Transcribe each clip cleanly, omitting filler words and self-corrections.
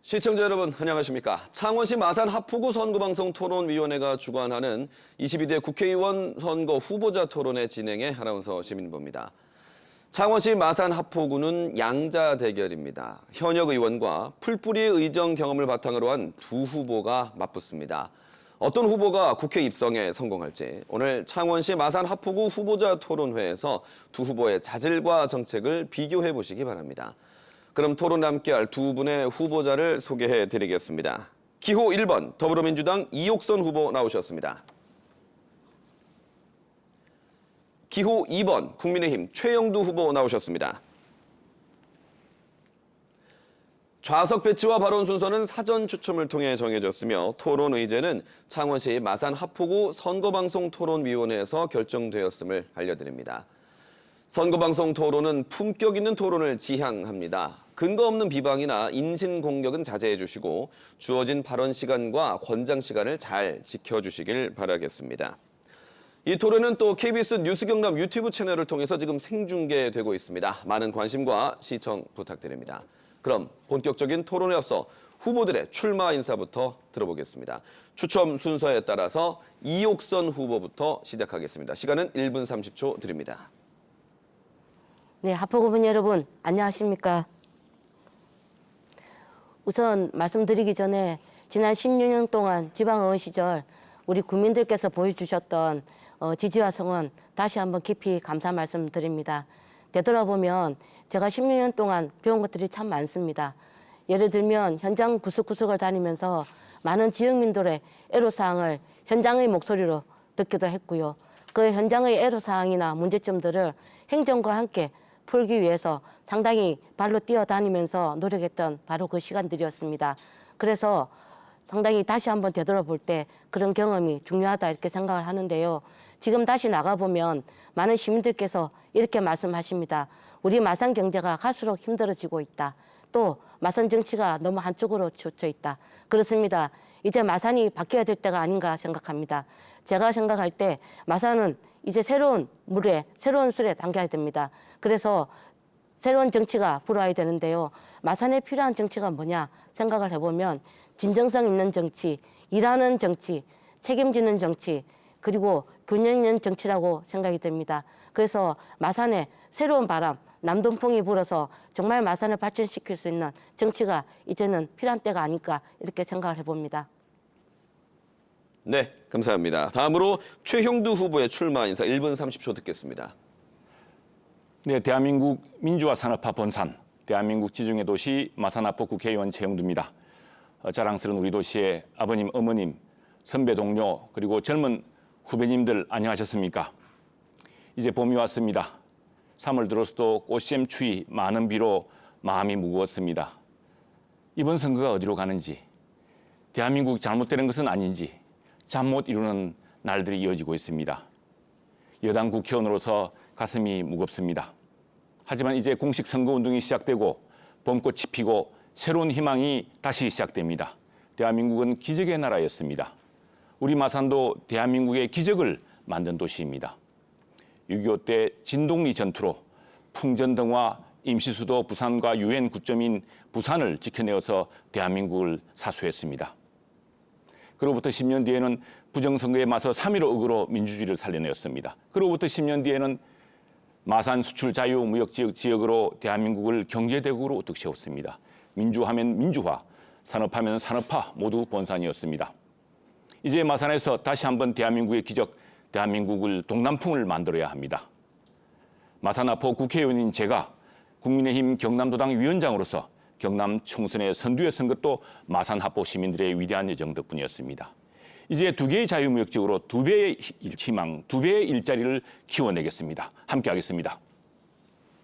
시청자 여러분 안녕하십니까. 창원시 마산 하포구 선거방송 토론위원회가 주관하는 22대 국회의원 선거 후보자 토론회 진행의 아나운서 시민보입니다. 창원시 마산 하포구는 양자 대결입니다. 현역 의원과 풀뿌리의 의정 경험을 바탕으로 한 두 후보가 맞붙습니다. 어떤 후보가 국회 입성에 성공할지 오늘 창원시 마산 하포구 후보자 토론회에서 두 후보의 자질과 정책을 비교해 보시기 바랍니다. 그럼 토론 함께할 두 분의 후보자를 소개해드리겠습니다. 기호 1번 더불어민주당 이옥선 후보 나오셨습니다. 기호 2번 국민의힘 최영두 후보 나오셨습니다. 좌석 배치와 발언 순서는 사전 추첨을 통해 정해졌으며 토론 의제는 창원시 마산 하포구 선거방송 토론위원회에서 결정되었음을 알려드립니다. 선거방송 토론은 품격 있는 토론을 지향합니다. 근거 없는 비방이나 인신공격은 자제해 주시고 주어진 발언 시간과 권장 시간을 잘 지켜주시길 바라겠습니다. 이 토론은 또 KBS 뉴스 경남 유튜브 채널을 통해서 지금 생중계되고 있습니다. 많은 관심과 시청 부탁드립니다. 그럼 본격적인 토론에 앞서 후보들의 출마 인사부터 들어보겠습니다. 추첨 순서에 따라서 이옥선 후보부터 시작하겠습니다. 시간은 1분 30초 드립니다. 네, 하포구민 여러분 안녕하십니까? 우선 말씀드리기 전에 지난 16년 동안 지방의원 시절 우리 국민들께서 보여주셨던 지지와 성원 다시 한번 깊이 감사 말씀드립니다. 되돌아보면 제가 16년 동안 배운 것들이 참 많습니다. 예를 들면 현장 구석구석을 다니면서 많은 지역민들의 애로사항을 현장의 목소리로 듣기도 했고요. 그 현장의 애로사항이나 문제점들을 행정과 함께 풀기 위해서 상당히 발로 뛰어다니면서 노력했던 바로 그 시간들이었습니다. 그래서 상당히 다시 한번 되돌아볼 때 그런 경험이 중요하다 이렇게 생각을 하는데요. 지금 다시 나가보면 많은 시민들께서 이렇게 말씀하십니다. 우리 마산 경제가 갈수록 힘들어지고 있다. 또 마산 정치가 너무 한쪽으로 치우쳐 있다. 그렇습니다. 이제 마산이 바뀌어야 될 때가 아닌가 생각합니다. 제가 생각할 때 마산은 이제 새로운 물에 새로운 술에 담겨야 됩니다. 그래서 새로운 정치가 불어와야 되는데요. 마산에 필요한 정치가 뭐냐 생각을 해보면 진정성 있는 정치, 일하는 정치, 책임지는 정치, 그리고 균형 있는 정치라고 생각이 됩니다. 그래서 마산에 새로운 바람, 남동풍이 불어서 정말 마산을 발전시킬 수 있는 정치가 이제는 필요한 때가 아닐까 이렇게 생각을 해봅니다. 네, 감사합니다. 다음으로 최형두 후보의 출마 인사 1분 30초 듣겠습니다. 네, 대한민국 민주화 산업화 본산, 대한민국 지중해 도시 마산 하포 국회의원 최영두입니다. 자랑스러운 우리 도시의 아버님, 어머님, 선배 동료, 그리고 젊은 후배님들 안녕하셨습니까? 이제 봄이 왔습니다. 3월 들어서도 꽃샘 추위, 많은 비로 마음이 무거웠습니다. 이번 선거가 어디로 가는지, 대한민국이 잘못되는 것은 아닌지 잠 못 이루는 날들이 이어지고 있습니다. 여당 국회의원으로서 가슴이 무겁습니다. 하지만 이제 공식 선거운동이 시작되고 봄꽃이 피고 새로운 희망이 다시 시작됩니다. 대한민국은 기적의 나라였습니다. 우리 마산도 대한민국의 기적을 만든 도시입니다. 6.25 때 진동리 전투로 풍전등화 임시수도 부산과 유엔 구점인 부산을 지켜내어서 대한민국을 사수했습니다. 그로부터 10년 뒤에는 부정선거에 맞서 3.15 억으로 민주주의를 살려내었습니다. 그로부터 10년 뒤에는 마산 수출 자유 무역 지역으로 대한민국을 경제대국으로 우뚝 세웠습니다. 민주하면 민주화, 산업하면 산업화 모두 본산이었습니다. 이제 마산에서 다시 한번 대한민국의 기적, 대한민국을 동남풍을 만들어야 합니다. 마산 하포 국회의원인 제가 국민의힘 경남도당 위원장으로서 경남 총선에 선두에 선 것도 마산 하포 시민들의 위대한 여정 덕분이었습니다. 이제 2개의 자유무역지역으로 2배의 희망, 2배의 일자리를 키워내겠습니다. 함께하겠습니다.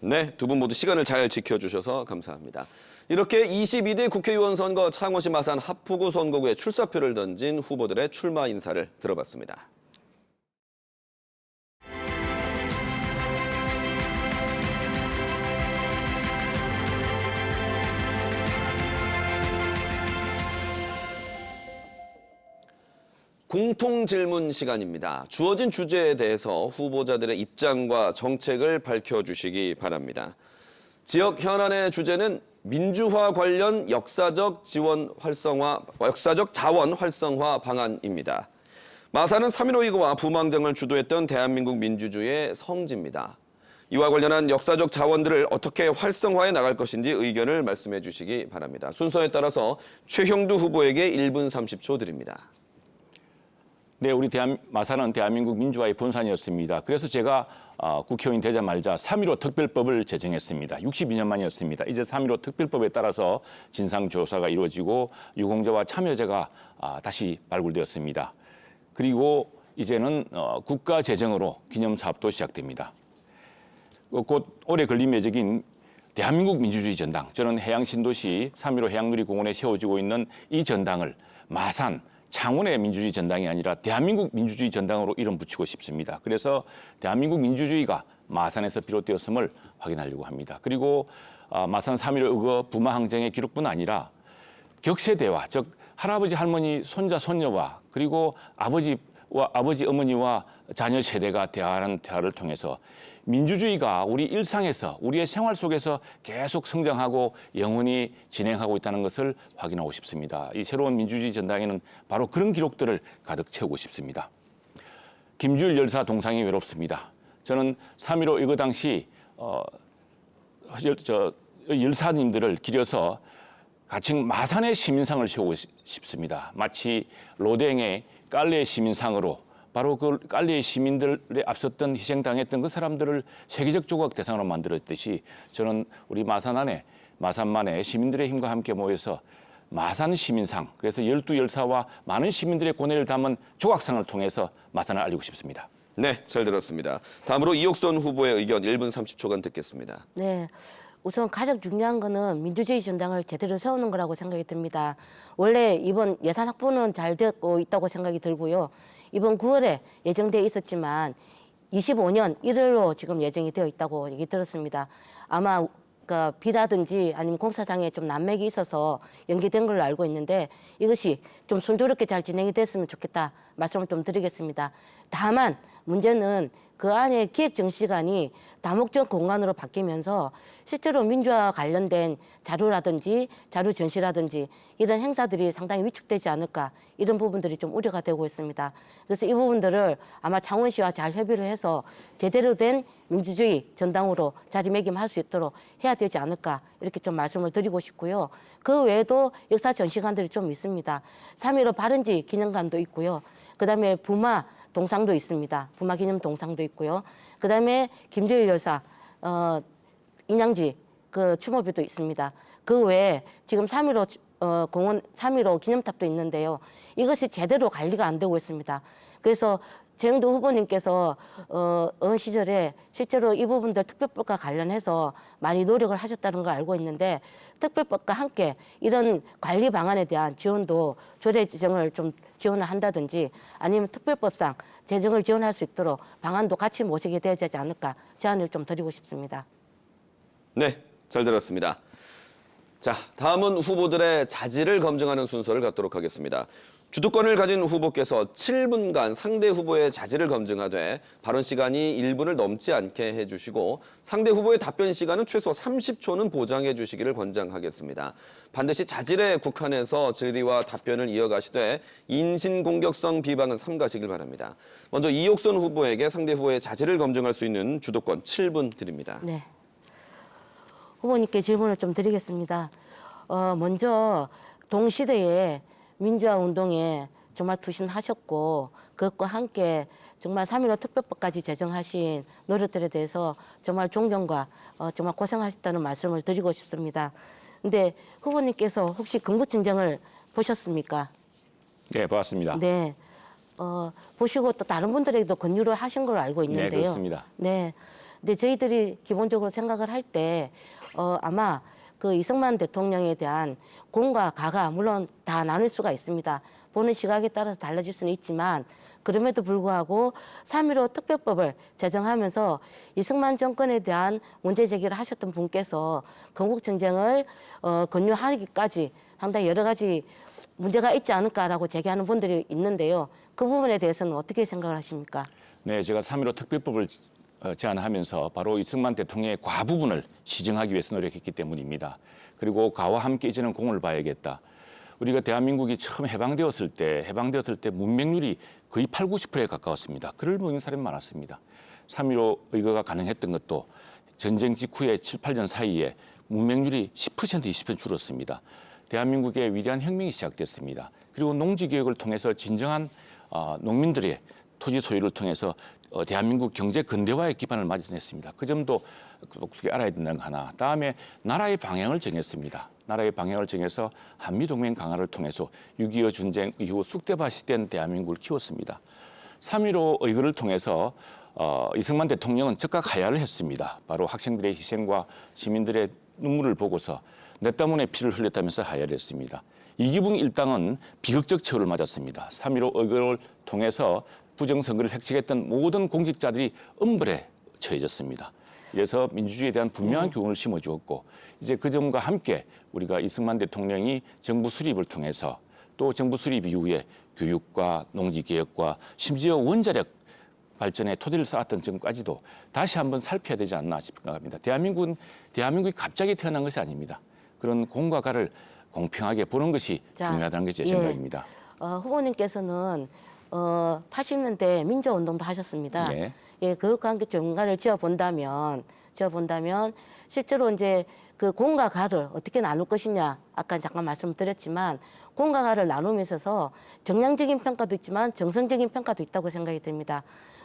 네, 두 분 모두 시간을 잘 지켜주셔서 감사합니다. 이렇게 22대 국회의원 선거 창원시 마산 하포구 선거구에 출사표를 던진 후보들의 출마 인사를 들어봤습니다. 공통질문 시간입니다. 주어진 주제에 대해서 후보자들의 입장과 정책을 밝혀주시기 바랍니다. 지역 현안의 주제는 민주화 관련 역사적 자원 활성화 방안입니다. 마산은 3.15 이거와 부망정을 주도했던 대한민국 민주주의의 성지입니다. 이와 관련한 역사적 자원들을 어떻게 활성화해 나갈 것인지 의견을 말씀해 주시기 바랍니다. 순서에 따라서 최형두 후보에게 1분 30초 드립니다. 네, 우리 마산은 대한민국 민주화의 본산이었습니다. 그래서 제가 국회의원 되자마자 3.15 특별법을 제정했습니다. 62년 만이었습니다. 이제 3.15 특별법에 따라서 진상조사가 이루어지고 유공자와 참여자가 다시 발굴되었습니다. 그리고 이제는 국가 재정으로 기념사업도 시작됩니다. 곧 올해 건립 예정인 대한민국 민주주의 전당, 저는 해양신도시 3.15 해양누리공원에 세워지고 있는 이 전당을 마산, 창원의 민주주의 전당이 아니라 대한민국 민주주의 전당으로 이름 붙이고 싶습니다. 그래서 대한민국 민주주의가 마산에서 비롯되었음을 확인하려고 합니다. 그리고 마산 3.15 의거 부마항쟁의 기록뿐 아니라 격세대화, 즉 할아버지, 할머니, 손자, 손녀와 그리고 아버지, 어머니와 자녀 세대가 대화하는 대화를 통해서 민주주의가 우리 일상에서 우리의 생활 속에서 계속 성장하고 영원히 진행하고 있다는 것을 확인하고 싶습니다. 이 새로운 민주주의 전당에는 바로 그런 기록들을 가득 채우고 싶습니다. 김주일 열사 동상이 외롭습니다. 저는 3.15 이거 당시 열사님들을 기려서 가칭 마산의 시민상을 세우고 싶습니다. 마치 로댕의 깔레의 시민상으로 바로 그 깔레의 시민들에 앞섰던 희생당했던 그 사람들을 세계적 조각 대상으로 만들었듯이 저는 우리 마산만의 시민들의 힘과 함께 모여서 마산 시민상, 그래서 12열사와 많은 시민들의 고뇌를 담은 조각상을 통해서 마산을 알리고 싶습니다. 네, 잘 들었습니다. 다음으로 이옥선 후보의 의견 1분 30초간 듣겠습니다. 네. 우선 가장 중요한 거는 민주주의 전당을 제대로 세우는 거라고 생각이 듭니다. 원래 이번 예산 확보는 잘 되고 있다고 생각이 들고요. 이번 9월에 예정돼 있었지만 25년 1월로 지금 예정이 되어 있다고 얘기 들었습니다. 아마 그러니까 비라든지 아니면 공사상에 좀 난맥이 있어서 연기된 걸로 알고 있는데 이것이 좀 순조롭게 잘 진행이 됐으면 좋겠다 말씀을 좀 드리겠습니다. 다만 문제는 그 안에 기획 정시간이 다목적 공간으로 바뀌면서 실제로 민주화와 관련된 자료라든지 자료 전시라든지 이런 행사들이 상당히 위축되지 않을까 이런 부분들이 좀 우려가 되고 있습니다. 그래서 이 부분들을 아마 창원시와 잘 협의를 해서 제대로 된 민주주의 전당으로 자리매김할 수 있도록 해야 되지 않을까 이렇게 좀 말씀을 드리고 싶고요. 그 외에도 역사 전시관들이 좀 있습니다. 3.15 발원지 기념관도 있고요. 그다음에 부마 동상도 있습니다. 부마 기념 동상도 있고요. 그다음에 김주일 열사 인양지 그 추모비도 있습니다. 그 외에 지금 3.15 공원 3.15 기념탑도 있는데요. 이것이 제대로 관리가 안 되고 있습니다. 그래서 최형두 후보님께서 어느 시절에 실제로 이 부분들 특별법과 관련해서 많이 노력을 하셨다는 걸 알고 있는데 특별법과 함께 이런 관리 방안에 대한 지원도 조례 지정을 좀 지원을 한다든지 아니면 특별법상 재정을 지원할 수 있도록 방안도 같이 모시게 되지 않을까 제안을 좀 드리고 싶습니다. 네, 잘 들었습니다. 자, 다음은 후보들의 자질을 검증하는 순서를 갖도록 하겠습니다. 주도권을 가진 후보께서 7분간 상대 후보의 자질을 검증하되 발언 시간이 1분을 넘지 않게 해주시고 상대 후보의 답변 시간은 최소 30초는 보장해 주시기를 권장하겠습니다. 반드시 자질에 국한해서 질의와 답변을 이어가시되 인신공격성 비방은 삼가시길 바랍니다. 먼저 이옥선 후보에게 상대 후보의 자질을 검증할 수 있는 주도권 7분 드립니다. 네. 후보님께 질문을 좀 드리겠습니다. 먼저 동시대에 민주화 운동에 정말 투신하셨고 그것과 함께 정말 3.15 특별법까지 제정하신 노력들에 대해서 정말 존경과 정말 고생하셨다는 말씀을 드리고 싶습니다. 근데 후보님께서 혹시 건국증정을 보셨습니까? 네, 봤습니다. 네. 보시고 또 다른 분들에게도 권유를 하신 걸로 알고 있는데요. 네, 그렇습니다. 네. 근데 저희들이 기본적으로 생각을 할 때 아마 그 이승만 대통령에 대한 공과 가가 물론 다 나눌 수가 있습니다. 보는 시각에 따라서 달라질 수는 있지만 그럼에도 불구하고 3.15 특별법을 제정하면서 이승만 정권에 대한 문제 제기를 하셨던 분께서 건국전쟁을 권유하기까지 상당히 여러 가지 문제가 있지 않을까라고 제기하는 분들이 있는데요. 그 부분에 대해서는 어떻게 생각을 하십니까? 네, 제가 3.15 특별법을 제안하면서 바로 이승만 대통령의 과 부분을 시정하기 위해서 노력했기 때문입니다. 그리고 과와 함께 이제는 공을 봐야겠다. 우리가 대한민국이 처음 해방되었을 때 문맹률이 거의 8, 90%에 가까웠습니다. 글을 먹는 사람이 많았습니다. 3.15 의거가 가능했던 것도 전쟁 직후에 7, 8년 사이에 문맹률이 10%, 20% 줄었습니다. 대한민국의 위대한 혁명이 시작됐습니다. 그리고 농지개혁을 통해서 진정한 농민들의 토지 소유를 통해서 대한민국 경제 근대화의 기반을 마련했습니다. 그 점도 똑똑히 알아야 된다는 거 하나. 다음에 나라의 방향을 정했습니다. 나라의 방향을 정해서 한미동맹 강화를 통해서 6.25 전쟁 이후 쑥대밭이 대한민국을 키웠습니다. 3.15 의거를 통해서 이승만 대통령은 즉각 하야를 했습니다. 바로 학생들의 희생과 시민들의 눈물을 보고서 내 때문에 피를 흘렸다면서 하야를 했습니다. 이기붕 일당은 비극적 처우를 맞았습니다. 3.15 의거를 통해서 부정선거를 획책했던 모든 공직자들이 엄벌에 처해졌습니다. 그래서 민주주의에 대한 분명한 교훈을 심어주었고 이제 그 점과 함께 우리가 이승만 대통령이 정부 수립을 통해서 또 정부 수립 이후에 교육과 농지개혁과 심지어 원자력 발전에 토대를 쌓았던 점까지도 다시 한번 살펴야 되지 않나 싶습니다. 대한민국이 갑자기 태어난 것이 아닙니다. 그런 공과 가를 공평하게 보는 것이 중요하다는 게 제 생각입니다. 후보님께서는 80년대 민주화운동도 하셨습니다. 네. 예, 그것과 함께 연관을 지어본다면 실제로 이제 그 공과 가를 어떻게 나눌 것이냐 아까 잠깐 말씀드렸지만 공과 가를 나눔에 있어서 정량적인 평가도 있지만 정성적인 평가도 있다고 생각이 듭니다.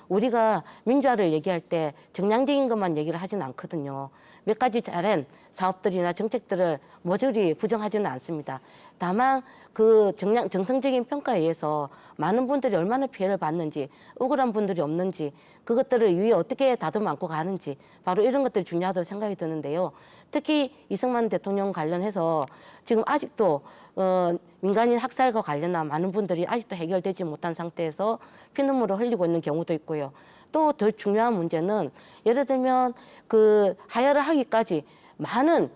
우리가 민주화를 얘기할 때 정량적인 것만 얘기를 하지는 않거든요. 몇 가지 잘한 사업들이나 정책들을 모조리 부정하지는 않습니다. 다만 그 정성적인 평가에 의해서 많은 분들이 얼마나 피해를 받는지, 억울한 분들이 없는지, 그것들을 위해 어떻게 다듬어 안고 가는지 바로 이런 것들이 중요하다고 생각이 드는데요. 특히 이승만 대통령 관련해서 지금 아직도 민간인 학살과 관련한 많은 분들이 아직도 해결되지 못한 상태에서 피눈물을 흘리고 있는 경우도 있고요. 또 더 중요한 문제는 예를 들면 그 하야를 하기까지 많은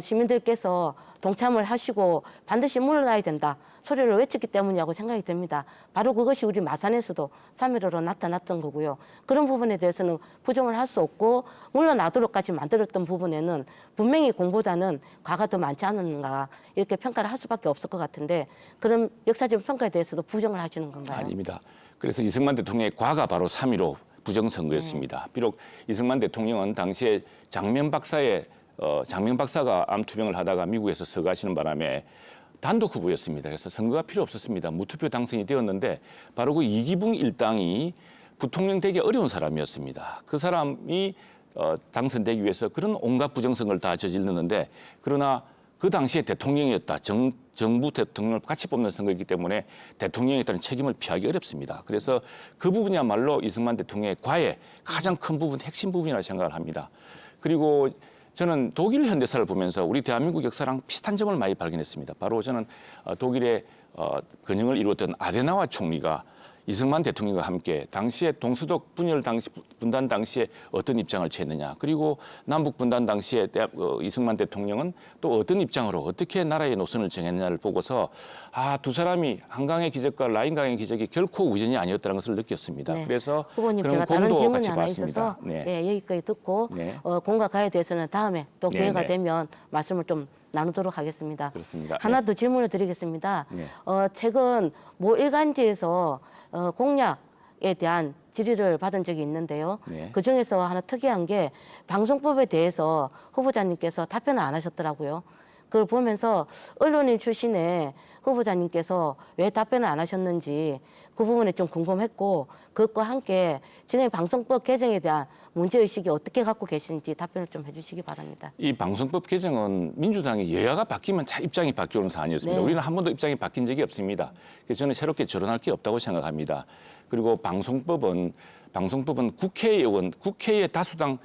시민들께서 동참을 하시고 반드시 물러나야 된다 소리를 외쳤기 때문이라고 생각이 듭니다. 바로 그것이 우리 마산에서도 3.15로 나타났던 거고요. 그런 부분에 대해서는 부정을 할 수 없고 물러나도록까지 만들었던 부분에는 분명히 공보다는 과가 더 많지 않았는가 이렇게 평가를 할 수밖에 없을 것 같은데 그런 역사적 평가에 대해서도 부정을 하시는 건가요? 아닙니다. 그래서 이승만 대통령의 과가 바로 3.15 부정선거였습니다. 비록 이승만 대통령은 당시에 장명 박사가 암 투병을 하다가 미국에서 서거하시는 바람에 단독 후보였습니다. 그래서 선거가 필요 없었습니다. 무투표 당선이 되었는데 바로 그 이기붕 일당이 부통령 되기 어려운 사람이었습니다. 그 사람이 당선되기 위해서 그런 온갖 부정선거를 다 저질렀는데 그러나 그 당시에 대통령이었다. 정부 대통령을 같이 뽑는 선거이기 때문에 대통령에 따른 책임을 피하기 어렵습니다. 그래서 그 부분이야말로 이승만 대통령의 과의 가장 큰 부분, 핵심 부분이라고 생각을 합니다. 그리고 저는 독일 현대사를 보면서 우리 대한민국 역사랑 비슷한 점을 많이 발견했습니다. 바로 저는 독일의 근영을 이루었던 아데나와 총리가 이승만 대통령과 함께 당시에 동서독 분단 당시에 어떤 입장을 취했느냐. 그리고 남북 분단 당시에 이승만 대통령은 또 어떤 입장으로 어떻게 나라의 노선을 정했느냐를 보고서 두 사람이 한강의 기적과 라인강의 기적이 결코 우연이 아니었다는 것을 느꼈습니다. 네. 그래서 후보님 그런 제가 다른 공도 질문이 같이 하나 봤습니다. 있어서 네. 여기까지 듣고 네. 공과 가에 대해서는 다음에 또 네, 기회가 네. 되면 말씀을 좀 나누도록 하겠습니다. 그렇습니다. 하나 더 질문을 드리겠습니다. 네. 최근 모 일간지에서 공약에 대한 질의를 받은 적이 있는데요. 네. 그중에서 하나 특이한 게 방송법에 대해서 후보자님께서 답변을 안 하셨더라고요. 그걸 보면서 언론인 출신의 후보자님께서 왜 답변을 안 하셨는지 그 부분에 좀 궁금했고 그것과 함께 지금 방송법 개정에 대한 문제의식이 어떻게 갖고 계신지 답변을 좀 해주시기 바랍니다. 이 방송법 개정은 민주당이 여야가 바뀌면 다 입장이 바뀌는 사안이었습니다. 네. 우리는 한 번도 입장이 바뀐 적이 없습니다. 그래서 저는 새롭게 거론할 게 없다고 생각합니다. 그리고 방송법은 국회의 다수당,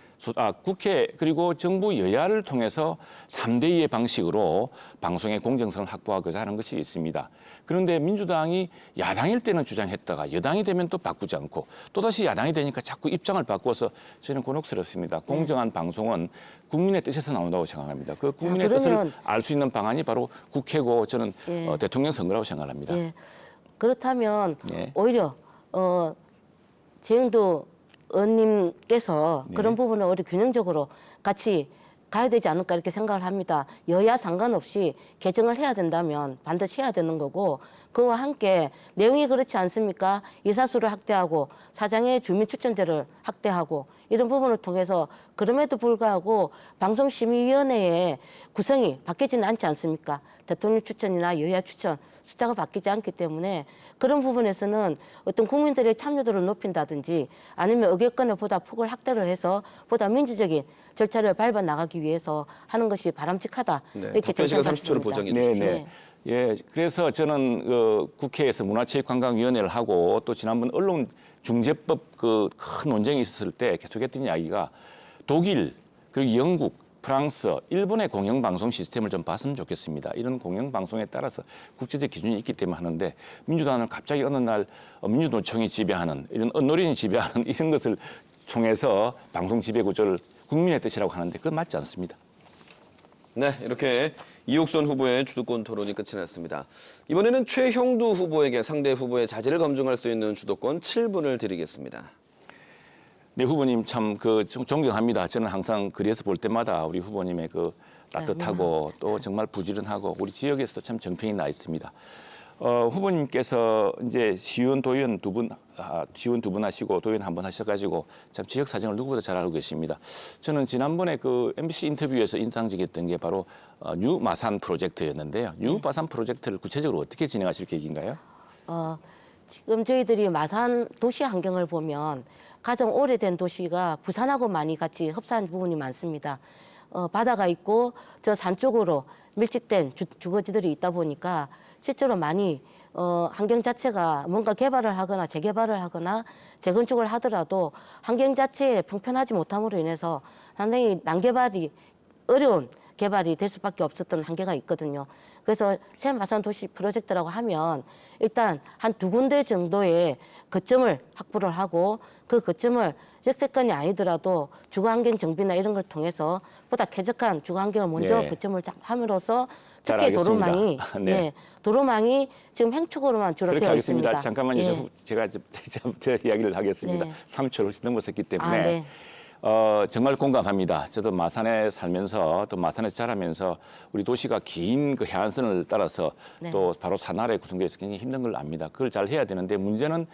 국회 그리고 정부 여야를 통해서 3대2의 방식으로 방송의 공정성을 확보하고자 하는 것이 있습니다. 그런데 민주당이 야당일 때는 주장했다가 여당이 되면 또 바꾸지 않고 또다시 야당이 되니까 자꾸 입장을 바꿔서 저는 곤혹스럽습니다. 공정한 방송은 국민의 뜻에서 나온다고 생각합니다. 그 국민의 뜻을 알 수 있는 방안이 바로 국회고 저는 대통령 선거라고 생각합니다. 예. 그렇다면 네. 오히려 재형도 의원님께서 네. 그런 부분을 우리 균형적으로 같이 가야 되지 않을까 이렇게 생각을 합니다. 여야 상관없이 개정을 해야 된다면 반드시 해야 되는 거고 그와 함께 내용이 그렇지 않습니까? 이사수를 확대하고 사장의 주민 추천제를 확대하고 이런 부분을 통해서 그럼에도 불구하고 방송심의위원회의 구성이 바뀌지는 않지 않습니까? 대통령 추천이나 여야 추천 숫자가 바뀌지 않기 때문에 그런 부분에서는 어떤 국민들의 참여도를 높인다든지 아니면 의결권을 보다 폭을 확대를 해서 보다 민주적인 절차를 밟아 나가기 위해서 하는 것이 바람직하다. 네, 이렇게 답변 시간 저는 30초를 생각합니다. 보장해 네, 주십시오. 네. 예, 그래서 저는 국회에서 문화체육관광위원회를 하고 또 지난번 언론중재법 그 큰 논쟁이 있었을 때 계속했던 이야기가 독일 그리고 영국, 프랑스, 일본의 공영방송 시스템을 좀 봤으면 좋겠습니다. 이런 공영방송에 따라서 국제적 기준이 있기 때문에 하는데 민주당은 갑자기 어느 날 민주노총이 지배하는 이런 언론인이 지배하는 이런 것을 통해서 방송 지배 구조를 국민의 뜻이라고 하는데 그건 맞지 않습니다. 네, 이렇게 이옥선 후보의 주도권 토론이 끝이 났습니다. 이번에는 최형두 후보에게 상대 후보의 자질을 검증할 수 있는 주도권 7분을 드리겠습니다. 네, 후보님 참 존경합니다. 저는 항상 거리에서 볼 때마다 우리 후보님의 그 따뜻하고 또 정말 부지런하고 우리 지역에서도 참 정평이 나 있습니다. 후보님께서 이제 시의원, 도의원 시의원 두 분 하시고 도의원 한 번 하셔가지고 참 지역 사정을 누구보다 잘 알고 계십니다. 저는 지난번에 그 MBC 인터뷰에서 인상적이었던 게 바로 뉴 마산 프로젝트였는데요. 뉴 마산 프로젝트를 구체적으로 어떻게 진행하실 계획인가요? 지금 저희들이 마산 도시 환경을 보면 가장 오래된 도시가 부산하고 많이 같이 흡사한 부분이 많습니다. 바다가 있고 저 산 쪽으로 밀집된 주거지들이 있다 보니까 실제로 많이 환경 자체가 뭔가 개발을 하거나 재개발을 하거나 재건축을 하더라도 환경 자체에 평편하지 못함으로 인해서 상당히 난개발이 어려운 개발이 될 수밖에 없었던 한계가 있거든요. 그래서 새 마산 도시 프로젝트라고 하면 일단 한 두 군데 정도의 거점을 확보를 하고 그 거점을 역세권이 아니더라도 주거환경 정비나 이런 걸 통해서 보다 쾌적한 주거환경을 먼저 네. 거점을 하므로써 잘 특히 알겠습니다. 도로망이 네. 예, 도로망이 지금 행축으로만 주로 그렇게 되어 하겠습니다. 있습니다. 잠깐만요. 예. 제가 제 이야기를 하겠습니다. 네. 3초를 훨씬 넘었었기 때문에 네. 정말 공감합니다. 저도 마산에 살면서 또 마산에서 자라면서 우리 도시가 긴 그 해안선을 따라서 네. 또 바로 산 아래 구성되어 있어서 굉장히 힘든 걸 압니다. 그걸 잘 해야 되는데 문제는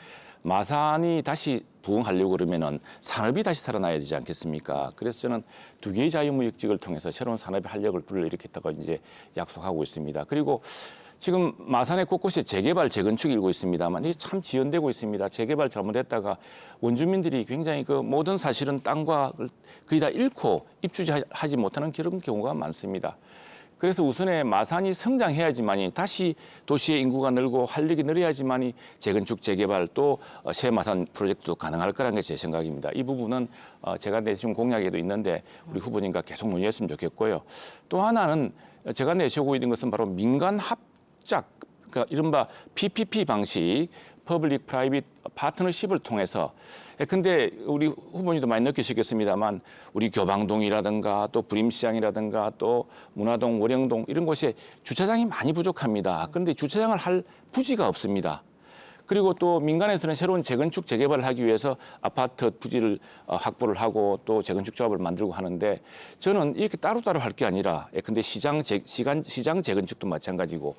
마산이 다시 부흥하려고 그러면은 산업이 다시 살아나야 되지 않겠습니까? 그래서 저는 두 개의 자유무역직을 통해서 새로운 산업의 활력을 불러일으켰다고 이제 약속하고 있습니다. 그리고 지금 마산의 곳곳에 재개발, 재건축이 일고 있습니다만 이게 참 지연되고 있습니다. 재개발 잘못했다가 원주민들이 굉장히 그 모든 사실은 땅과 거의 다 잃고 입주하지 못하는 그런 경우가 많습니다. 그래서 우선에 마산이 성장해야지만이 다시 도시의 인구가 늘고 활력이 늘어야지만이 재건축, 재개발 또 새 마산 프로젝트도 가능할 거라는 게 제 생각입니다. 이 부분은 제가 내세운 공약에도 있는데 우리 후보님과 계속 논의했으면 좋겠고요. 또 하나는 제가 내세우고 있는 것은 바로 민간 합작, 그러니까 이른바 PPP 방식, 퍼블릭 프라이빗 파트너십을 통해서 근데 우리 후보님도 많이 느끼시겠습니다만 우리 교방동이라든가 또 부림시장이라든가 또 문화동, 월영동 이런 곳에 주차장이 많이 부족합니다. 그런데 주차장을 할 부지가 없습니다. 그리고 또 민간에서는 새로운 재건축, 재개발을 하기 위해서 아파트 부지를 확보를 하고 또 재건축 조합을 만들고 하는데 저는 이렇게 따로따로 할 게 아니라 근데 시장 재건축도 마찬가지고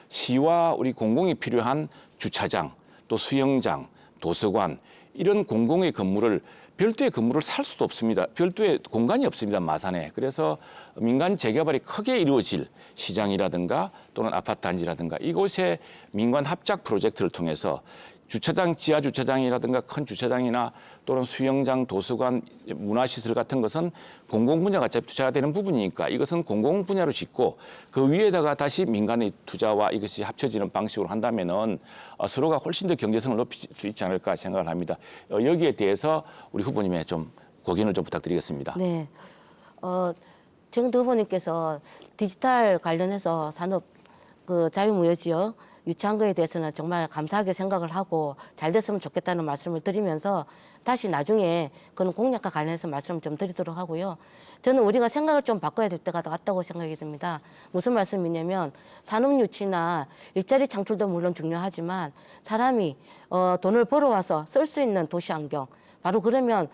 시와 우리 공공이 필요한 주차장 또 수영장, 도서관 이런 공공의 건물을 별도의 건물을 살 수도 없습니다. 별도의 공간이 없습니다. 마산에. 그래서 민간 재개발이 크게 이루어질 시장이라든가 또는 아파트 단지라든가 이곳에 민간 합작 프로젝트를 통해서 주차장, 지하 주차장이라든가 큰 주차장이나 또는 수영장, 도서관, 문화시설 같은 것은 공공분야가 어차피 투자가 되는 부분이니까 이것은 공공분야로 짓고 그 위에다가 다시 민간의 투자와 이것이 합쳐지는 방식으로 한다면은 서로가 훨씬 더 경제성을 높일 수 있지 않을까 생각을 합니다. 여기에 대해서 우리 후보님의 좀 고견을 좀 부탁드리겠습니다. 네. 정도 후보님께서 디지털 관련해서 산업 그 자유무역지역 유치한 거에 대해서는 정말 감사하게 생각을 하고 잘 됐으면 좋겠다는 말씀을 드리면서 다시 나중에 그런 공약과 관련해서 말씀을 좀 드리도록 하고요. 저는 우리가 생각을 좀 바꿔야 될 때가 왔다고 생각이 듭니다. 무슨 말씀이냐면 산업 유치나 일자리 창출도 물론 중요하지만 사람이 돈을 벌어와서 쓸 수 있는 도시 환경, 바로 그러면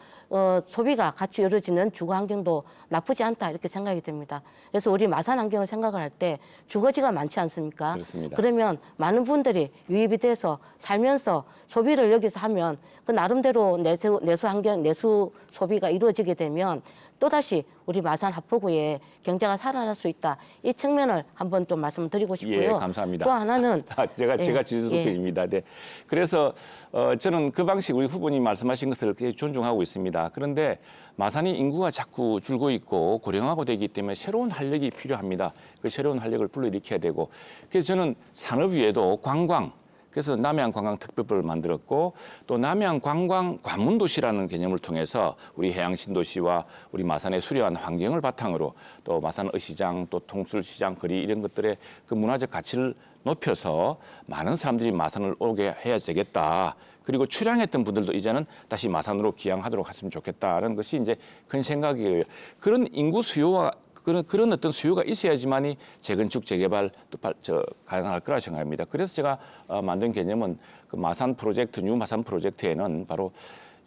소비가 같이 이루어지는 주거 환경도 나쁘지 않다 이렇게 생각이 듭니다. 그래서 우리 마산 환경을 생각을 할 때 주거지가 많지 않습니까? 그렇습니다. 그러면 많은 분들이 유입이 돼서 살면서 소비를 여기서 하면 그 나름대로 내수 환경, 내수 소비가 이루어지게 되면 또다시 우리 마산 하포구의 경제가 살아날 수 있다. 이 측면을 한번 또 말씀드리고 싶고요. 예, 감사합니다. 또 하나는 제가 지지도입니다. 네. 그래서 저는 그 방식 우리 후보님 말씀하신 것을 굉장히 존중하고 있습니다. 그런데 마산이 인구가 자꾸 줄고 있고 고령화가 되기 때문에 새로운 활력이 필요합니다. 그 새로운 활력을 불러일으켜야 되고 그래서 저는 산업 위에도 관광 그래서 남해안관광특별법을 만들었고 또 남해안관광 관문도시라는 개념을 통해서 우리 해양신도시와 우리 마산의 수려한 환경을 바탕으로 또 마산 어시장 또 통술시장 거리 이런 것들의 그 문화적 가치를 높여서 많은 사람들이 마산을 오게 해야 되겠다. 그리고 출향했던 분들도 이제는 다시 마산으로 귀향하도록 했으면 좋겠다는 것이 이제 큰 생각이에요. 그런 인구 수요와 그런 어떤 수요가 있어야지만이 재건축, 재개발도 가능할 거라 생각합니다. 그래서 제가 만든 개념은 그 마산 프로젝트, 뉴 마산 프로젝트에는 바로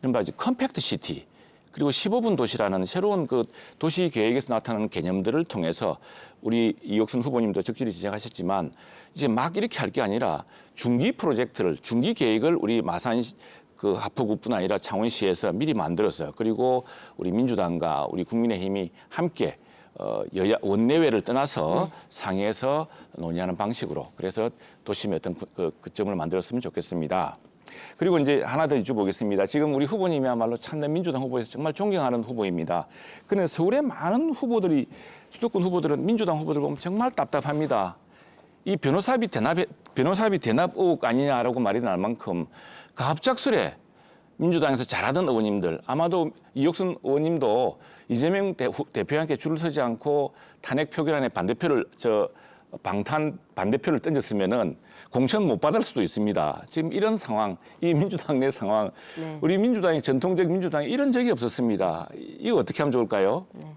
이른바 컴팩트 시티 그리고 15분 도시라는 새로운 그 도시 계획에서 나타나는 개념들을 통해서 우리 이옥순 후보님도 적절히 지적하셨지만 이제 막 이렇게 할 게 아니라 중기 프로젝트를, 중기 계획을 우리 마산 그 하포구뿐 아니라 창원시에서 미리 만들어서 그리고 우리 민주당과 우리 국민의힘이 함께 여야 원내외를 떠나서 상의해서 논의하는 방식으로 그래서 도심의 어떤 그 점을 만들었으면 좋겠습니다. 그리고 이제 하나 더 여쭤보겠습니다. 지금 우리 후보님이야말로 참된 민주당 후보에서 정말 존경하는 후보입니다. 그런데 서울의 많은 후보들이 수도권 후보들은 민주당 후보들 보면 정말 답답합니다. 이 변호사비 대납 의혹 아니냐라고 말이 날 만큼 갑작스레 민주당에서 잘하던 의원님들 아마도 이옥순 의원님도 이재명 대표와 함께 줄을 서지 않고 탄핵 표결안에 반대표를 던졌으면은 공천 못 받을 수도 있습니다. 지금 이런 상황, 이 민주당 내 상황, 네. 우리 민주당이 전통적 민주당이 이런 적이 없었습니다. 이거 어떻게 하면 좋을까요? 네.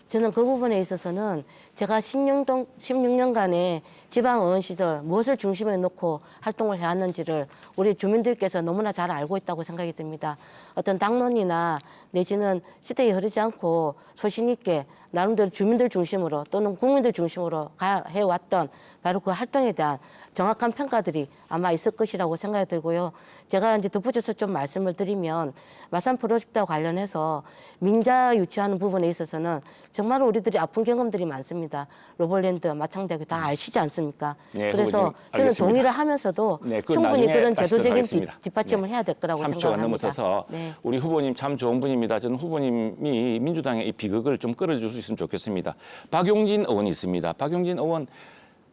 저는 그 부분에 있어서는 제가 16년간의 지방의원 시절 무엇을 중심에 놓고 활동을 해왔는지를 우리 주민들께서 너무나 잘 알고 있다고 생각이 듭니다. 어떤 당론이나 내지는 시대에 흐르지 않고 소신 있게 나름대로 주민들 중심으로 또는 국민들 중심으로 해왔던 바로 그 활동에 대한 정확한 평가들이 아마 있을 것이라고 생각이 들고요. 제가 이제 덧붙여서 좀 말씀을 드리면 마산 프로젝트와 관련해서 민자 유치하는 부분에 있어서는 정말 우리들이 아픈 경험들이 많습니다. 로벌랜드, 마창대교 다 아시지 않습니까? 네, 그래서 저는 알겠습니다. 동의를 하면서도 네, 그건 충분히 나중에 그런 다시 제도적인 들어가겠습니다. 뒷받침을 해야 될 거라고 30초가 생각합니다. 넘어서서 네. 우리 후보님 참 좋은 분입니다. 저는 후보님이 민주당의 이 비극을 좀 끌어줄 수 있으면 좋겠습니다. 박용진 의원이 있습니다. 박용진 의원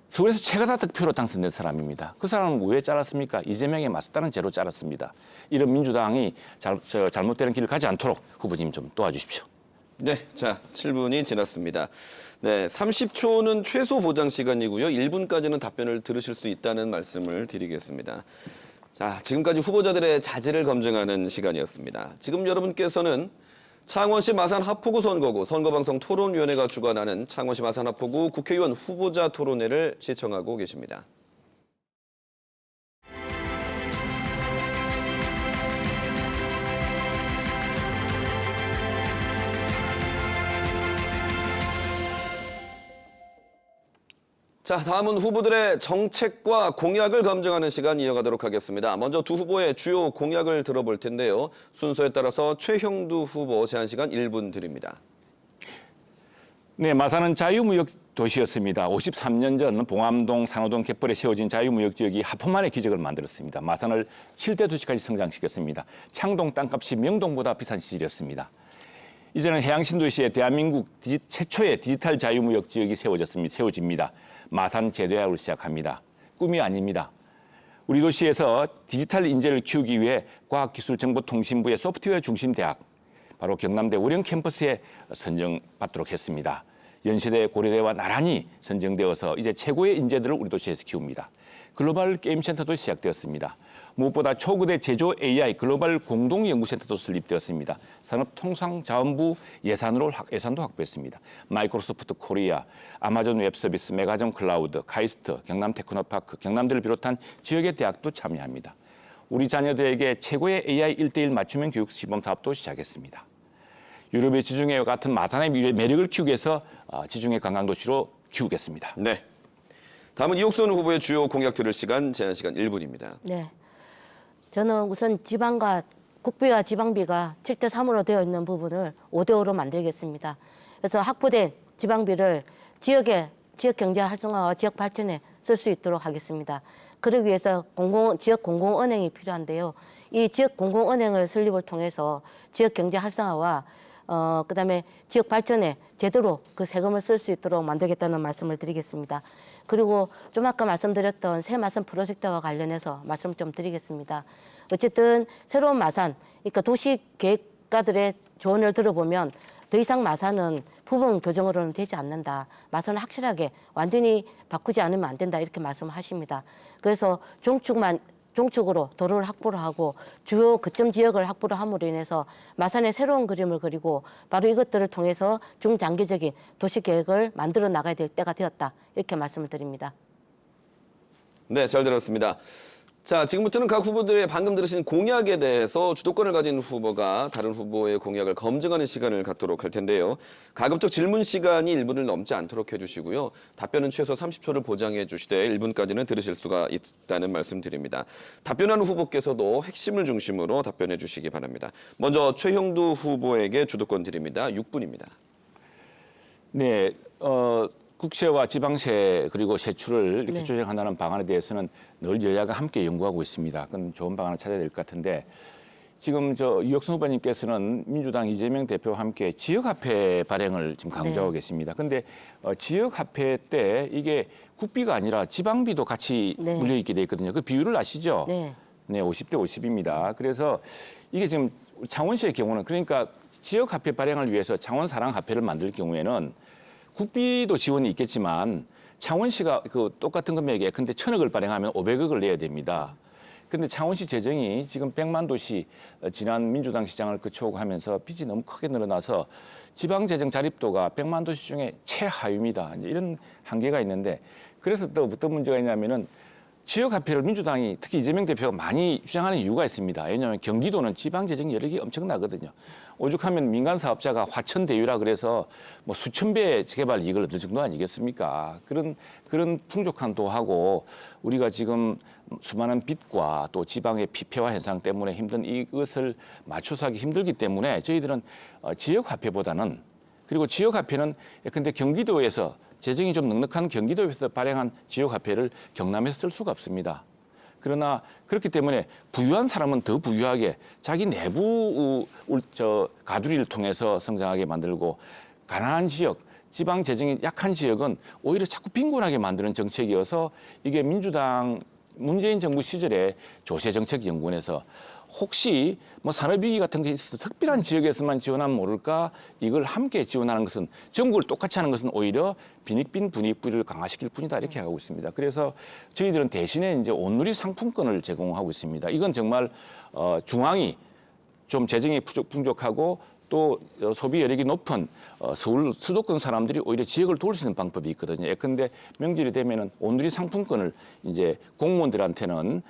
서울에서 최가다 득표로 당선된 사람입니다. 그 사람은 왜 잘랐습니까? 이재명에 맞섰다는 죄로 잘랐습니다. 이런 민주당이 잘못되는 길을 가지 않도록 후보님 좀 도와주십시오. 네, 자, 7분이 지났습니다. 네, 30초는 최소 보장 시간이고요. 1분까지는 답변을 들으실 수 있다는 말씀을 드리겠습니다. 자, 지금까지 후보자들의 자질을 검증하는 시간이었습니다. 지금 여러분께서는 창원시 마산 하포구 선거구 선거방송 토론위원회가 주관하는 창원시 마산 하포구 국회의원 후보자 토론회를 시청하고 계십니다. 자, 다음은 후보들의 정책과 공약을 검증하는 시간 이어가도록 하겠습니다. 먼저 두 후보의 주요 공약을 들어볼 텐데요. 순서에 따라서 최형두 후보 제한 시간 1분 드립니다. 네, 마산은 자유무역 도시였습니다. 53년 전 봉암동, 산호동 갯벌에 세워진 자유무역 지역이 하포만의 기적을 만들었습니다. 마산을 7대 도시까지 성장시켰습니다. 창동 땅값이 명동보다 비싼 시절이었습니다. 이제는 해양신도시에 대한민국 최초의 디지털 자유무역 지역이 세워집니다. 마산 제도학을 시작합니다. 꿈이 아닙니다. 우리 도시에서 디지털 인재를 키우기 위해 과학기술정보통신부의 소프트웨어 중심 대학, 바로 경남대 월영 캠퍼스에 선정받도록 했습니다. 연세대, 고려대와 나란히 선정되어서 이제 최고의 인재들을 우리 도시에서 키웁니다. 글로벌 게임센터도 시작되었습니다. 무엇보다 초거대 제조 AI 글로벌 공동연구센터도 설립되었습니다. 산업통상자원부 예산도 확보했습니다. 마이크로소프트 코리아, 아마존 웹서비스, 메가존 클라우드, 카이스트, 경남 테크노파크, 경남대를 비롯한 지역의 대학도 참여합니다. 우리 자녀들에게 최고의 AI 1대1 맞춤형 교육 시범 사업도 시작했습니다. 유럽의 지중해와 같은 마산의 매력을 키우기 위해서 지중해 관광도시로 키우겠습니다. 네. 다음은 이옥선 후보의 주요 공약 들을 시간, 제한 시간 1분입니다. 네. 저는 우선 국비와 지방비가 7대 3으로 되어 있는 부분을 5대 5로 만들겠습니다. 그래서 확보된 지방비를 지역 경제 활성화와 지역 발전에 쓸 수 있도록 하겠습니다. 그러기 위해서 지역 공공은행이 필요한데요. 이 지역 공공은행을 설립을 통해서 지역 경제 활성화와 그다음에 지역 발전에 제대로 그 세금을 쓸 수 있도록 만들겠다는 말씀을 드리겠습니다. 그리고 좀 아까 말씀드렸던 새마산 프로젝트와 관련해서 말씀 좀 드리겠습니다. 어쨌든 새로운 마산, 그러니까 도시 계획가들의 조언을 들어보면 더 이상 마산은 부분 교정으로는 되지 않는다. 마산은 확실하게 완전히 바꾸지 않으면 안 된다. 이렇게 말씀하십니다. 그래서 종축으로 도로를 확보를 하고 주요 거점 지역을 확보를 함으로 인해서 마산의 새로운 그림을 그리고 바로 이것들을 통해서 중장기적인 도시 계획을 만들어 나가야 될 때가 되었다. 이렇게 말씀을 드립니다. 네, 잘 들었습니다. 자, 지금부터는 각 후보들의 방금 들으신 공약에 대해서 주도권을 가진 후보가 다른 후보의 공약을 검증하는 시간을 갖도록 할 텐데요. 가급적 질문 시간이 1분을 넘지 않도록 해주시고요. 답변은 최소 30초를 보장해 주시되 1분까지는 들으실 수가 있다는 말씀 드립니다. 답변하는 후보께서도 핵심을 중심으로 답변해 주시기 바랍니다. 먼저 최형두 후보에게 주도권 드립니다. 6분입니다. 네, 국세와 지방세 그리고 세출을 이렇게 네. 조정한다는 방안에 대해서는 늘 여야가 함께 연구하고 있습니다. 그건 좋은 방안을 찾아야 될 것 같은데 지금 이옥선 후보님께서는 민주당 이재명 대표와 함께 지역화폐 발행을 지금 강조하고 계십니다. 그런데 지역화폐 때 이게 국비가 아니라 지방비도 같이 네. 물려있게 돼 있거든요. 그 비율을 아시죠? 네. 네, 50대 50입니다. 그래서 이게 지금 창원시의 경우는 그러니까 지역화폐 발행을 위해서 창원 사랑화폐를 만들 경우에는 국비도 지원이 있겠지만 창원시가 그 똑같은 금액에 근데 1,000억을 발행하면 500억을 내야 됩니다. 근데 창원시 재정이 지금 100만 도시 지난 민주당 시장을 거쳐오고 하면서 빚이 너무 크게 늘어나서 지방 재정 자립도가 100만 도시 중에 최하위입니다. 이제 이런 한계가 있는데 그래서 또 어떤 문제가 있냐면은 지역화폐를 민주당이 특히 이재명 대표가 많이 주장하는 이유가 있습니다. 왜냐하면 경기도는 지방 재정 여력이 엄청나거든요. 오죽하면 민간 사업자가 화천대유라 그래서 뭐 수천 배의 재개발 이익을 얻을 정도 아니겠습니까? 그런 풍족한 도하고 우리가 지금 수많은 빚과 또 지방의 피폐화 현상 때문에 힘든 이것을 맞춰서 하기 힘들기 때문에 저희들은 지역화폐보다는 그리고 지역화폐는 근데 경기도에서 재정이 좀 넉넉한 경기도에서 발행한 지역화폐를 경남에서 쓸 수가 없습니다. 그러나 그렇기 때문에 부유한 사람은 더 부유하게 자기 내부 가두리를 통해서 성장하게 만들고 가난한 지역, 지방 재정이 약한 지역은 오히려 자꾸 빈곤하게 만드는 정책이어서 이게 민주당 문재인 정부 시절에 조세정책연구원에서 혹시 뭐 산업위기 같은 게 있어서 특별한 지역에서만 지원하면 모를까 이걸 함께 지원하는 것은 전국을 똑같이 하는 것은 오히려 빈익빈 분익비를 강화시킬 뿐이다 이렇게 하고 있습니다. 그래서 저희들은 대신에 이제 온누리 상품권을 제공하고 있습니다. 이건 정말 중앙이 좀 재정이 풍족하고 또 소비 여력이 높은 서울 수도권 사람들이 오히려 지역을 도울 수 있는 방법이 있거든요. 예컨대 명절이 되면은 온누리 상품권을 이제 공무원들한테는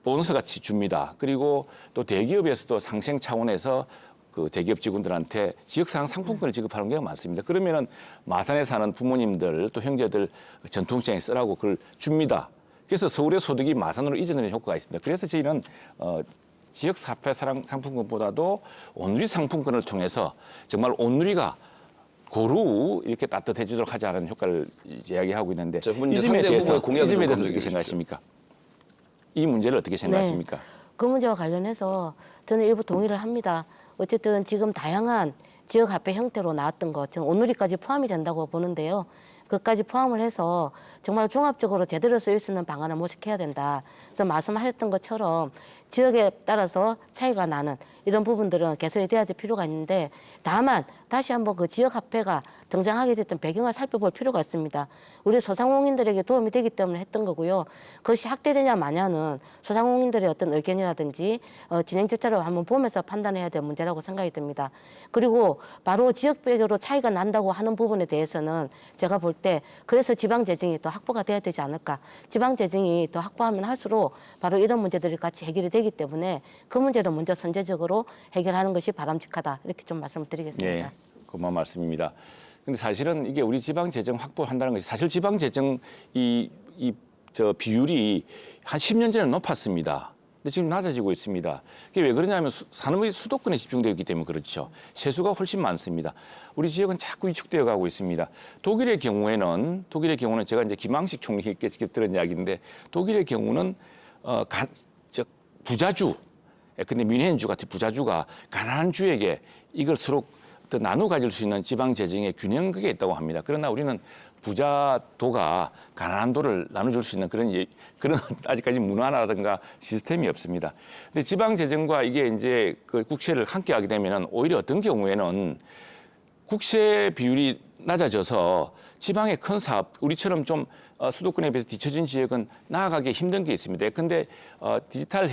보너스 같이 줍니다. 그리고 또 대기업에서도 상생 차원에서 그 대기업 직원들한테 지역사랑 상품권을 지급하는 경우가 많습니다. 그러면은 마산에 사는 부모님들 또 형제들 전통시장에 쓰라고 그걸 줍니다. 그래서 서울의 소득이 마산으로 이전되는 효과가 있습니다. 그래서 저희는 지역 사회 사랑 상품권보다도 온누리 상품권을 통해서 정말 온누리가 고루 이렇게 따뜻해지도록 하자는 효과를 이야기하고 있는데 이 점에 대해서 어떻게 생각하십니까? 이 문제를 어떻게 생각하십니까? 네. 그 문제와 관련해서 저는 일부 동의를 합니다. 어쨌든 지금 다양한 지역화폐 형태로 나왔던 것, 저는 온누리까지 포함이 된다고 보는데요. 그까지 포함을 해서 정말 종합적으로 제대로 쓰일 수 있는 방안을 모색해야 된다. 그래서 말씀하셨던 것처럼 지역에 따라서 차이가 나는 이런 부분들은 개선이 돼야 될 필요가 있는데 다만 다시 한번 그 지역화폐가 등장하게 됐던 배경을 살펴볼 필요가 있습니다. 우리 소상공인들에게 도움이 되기 때문에 했던 거고요. 그것이 확대되냐 마냐는 소상공인들의 어떤 의견이라든지 진행 절차를 한번 보면서 판단해야 될 문제라고 생각이 듭니다. 그리고 바로 지역별로 차이가 난다고 하는 부분에 대해서는 제가 볼 때 그래서 지방재정이 더 확보가 돼야 되지 않을까. 지방재정이 더 확보하면 할수록 바로 이런 문제들이 같이 해결이 되기 때문에 그 문제를 먼저 선제적으로 해결하는 것이 바람직하다. 이렇게 좀 말씀을 드리겠습니다. 네, 고마운 말씀입니다. 근데 사실은 이게 우리 지방 재정 확보한다는 것이 사실 지방 재정 저 비율이 한 10년 전에 높았습니다. 근데 지금 낮아지고 있습니다. 그게 왜 그러냐면 산업의 수도권에 집중되어 있기 때문에 그렇죠. 세수가 훨씬 많습니다. 우리 지역은 자꾸 위축되어 가고 있습니다. 독일의 경우는 제가 이제 김황식 총리께 직접 들은 이야기인데 독일의 경우는 부자주, 근데 뮌헨주 같은 부자주가 가난한 주에게 이걸 서로 또 나눠 가질 수 있는 지방 재정의 균형이 있다고 합니다. 그러나 우리는 부자도가 가난한도를 나눠줄 수 있는 그런 아직까지 문화라든가 시스템이 없습니다. 근데 지방 재정과 이게 이제 그 국세를 함께 하게 되면은 오히려 어떤 경우에는 국세 비율이 낮아져서 지방의 큰 사업, 우리처럼 좀 수도권에 비해서 뒤처진 지역은 나아가기 힘든 게 있습니다. 근데 디지털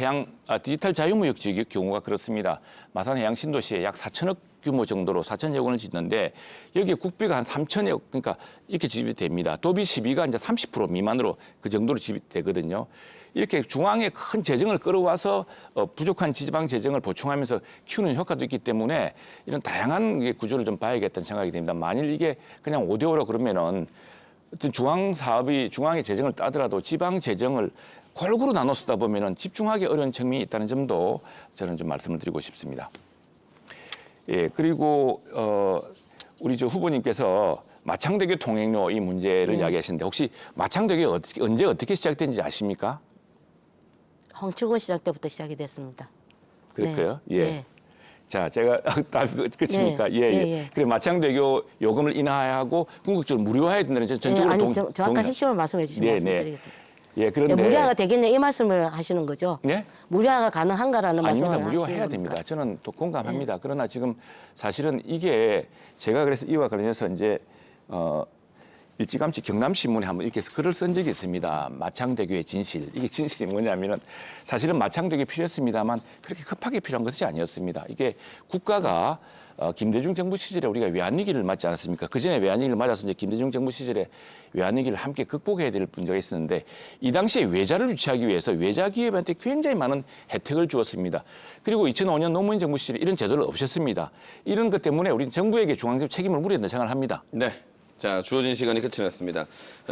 자유무역 지역의 경우가 그렇습니다. 마산 해양 신도시에 약 4천억 규모 정도로 4천여 원을 짓는데 여기에 국비가 한 3천억, 그러니까 이렇게 지급이 됩니다. 도비 시비가 이제 30% 미만으로 그 정도로 지급이 되거든요. 이렇게 중앙에 큰 재정을 끌어와서 부족한 지방 재정을 보충하면서 키우는 효과도 있기 때문에 이런 다양한 구조를 좀 봐야겠다는 생각이 듭니다. 만일 이게 그냥 5대5로 그러면은 어떤 중앙의 재정을 따더라도 지방 재정을 골고루 나눠 쓰다 보면은 집중하기 어려운 측면이 있다는 점도 저는 좀 말씀을 드리고 싶습니다. 예, 그리고 우리 저 후보님께서 마창대교 통행료 이 문제를 이야기하시는데 혹시 마창대교 언제 어떻게 시작된지 아십니까? 홍치곤 시장 때부터 시작이 됐습니다. 그럴까요? 네. 예. 네. 자, 제가 끝입니까? 네. 예, 예. 예. 그래 마창대교 요금을 인하하고 궁극적으로 무료화해야 된다는 전적으로 정확한 핵심을 말씀해 주시면 네, 말씀드리겠습니다. 예, 그런데 무료화가 되겠냐 이 말씀을 하시는 거죠? 네? 무료화가 가능한가라는 말씀을 아닙니다. 무료화해야 하시는 됩니다. 겁니까? 저는 또 공감합니다. 그러나 지금 사실은 이게 제가 그래서 이와 관련해서 이제 일찌감치 경남신문에 한번 이렇게 글을 쓴 적이 있습니다. 마창대교의 진실. 이게 진실이 뭐냐면은 사실은 마창대교 필요했습니다만 그렇게 급하게 필요한 것이 아니었습니다. 이게 국가가 김대중 정부 시절에 우리가 외환위기를 맞지 않았습니까? 그전에 외환위기를 맞아서 이제 김대중 정부 시절에 외환위기를 함께 극복해야 될 문제가 있었는데 이 당시에 외자를 유치하기 위해서 외자 기업한테 굉장히 많은 혜택을 주었습니다. 그리고 2005년 노무현 정부 시절에 이런 제도를 없앴습니다. 이런 것 때문에 우리는 정부에게 중앙적 책임을 물어야 된다고 생각을 합니다. 네. 자, 주어진 시간이 끝이 났습니다.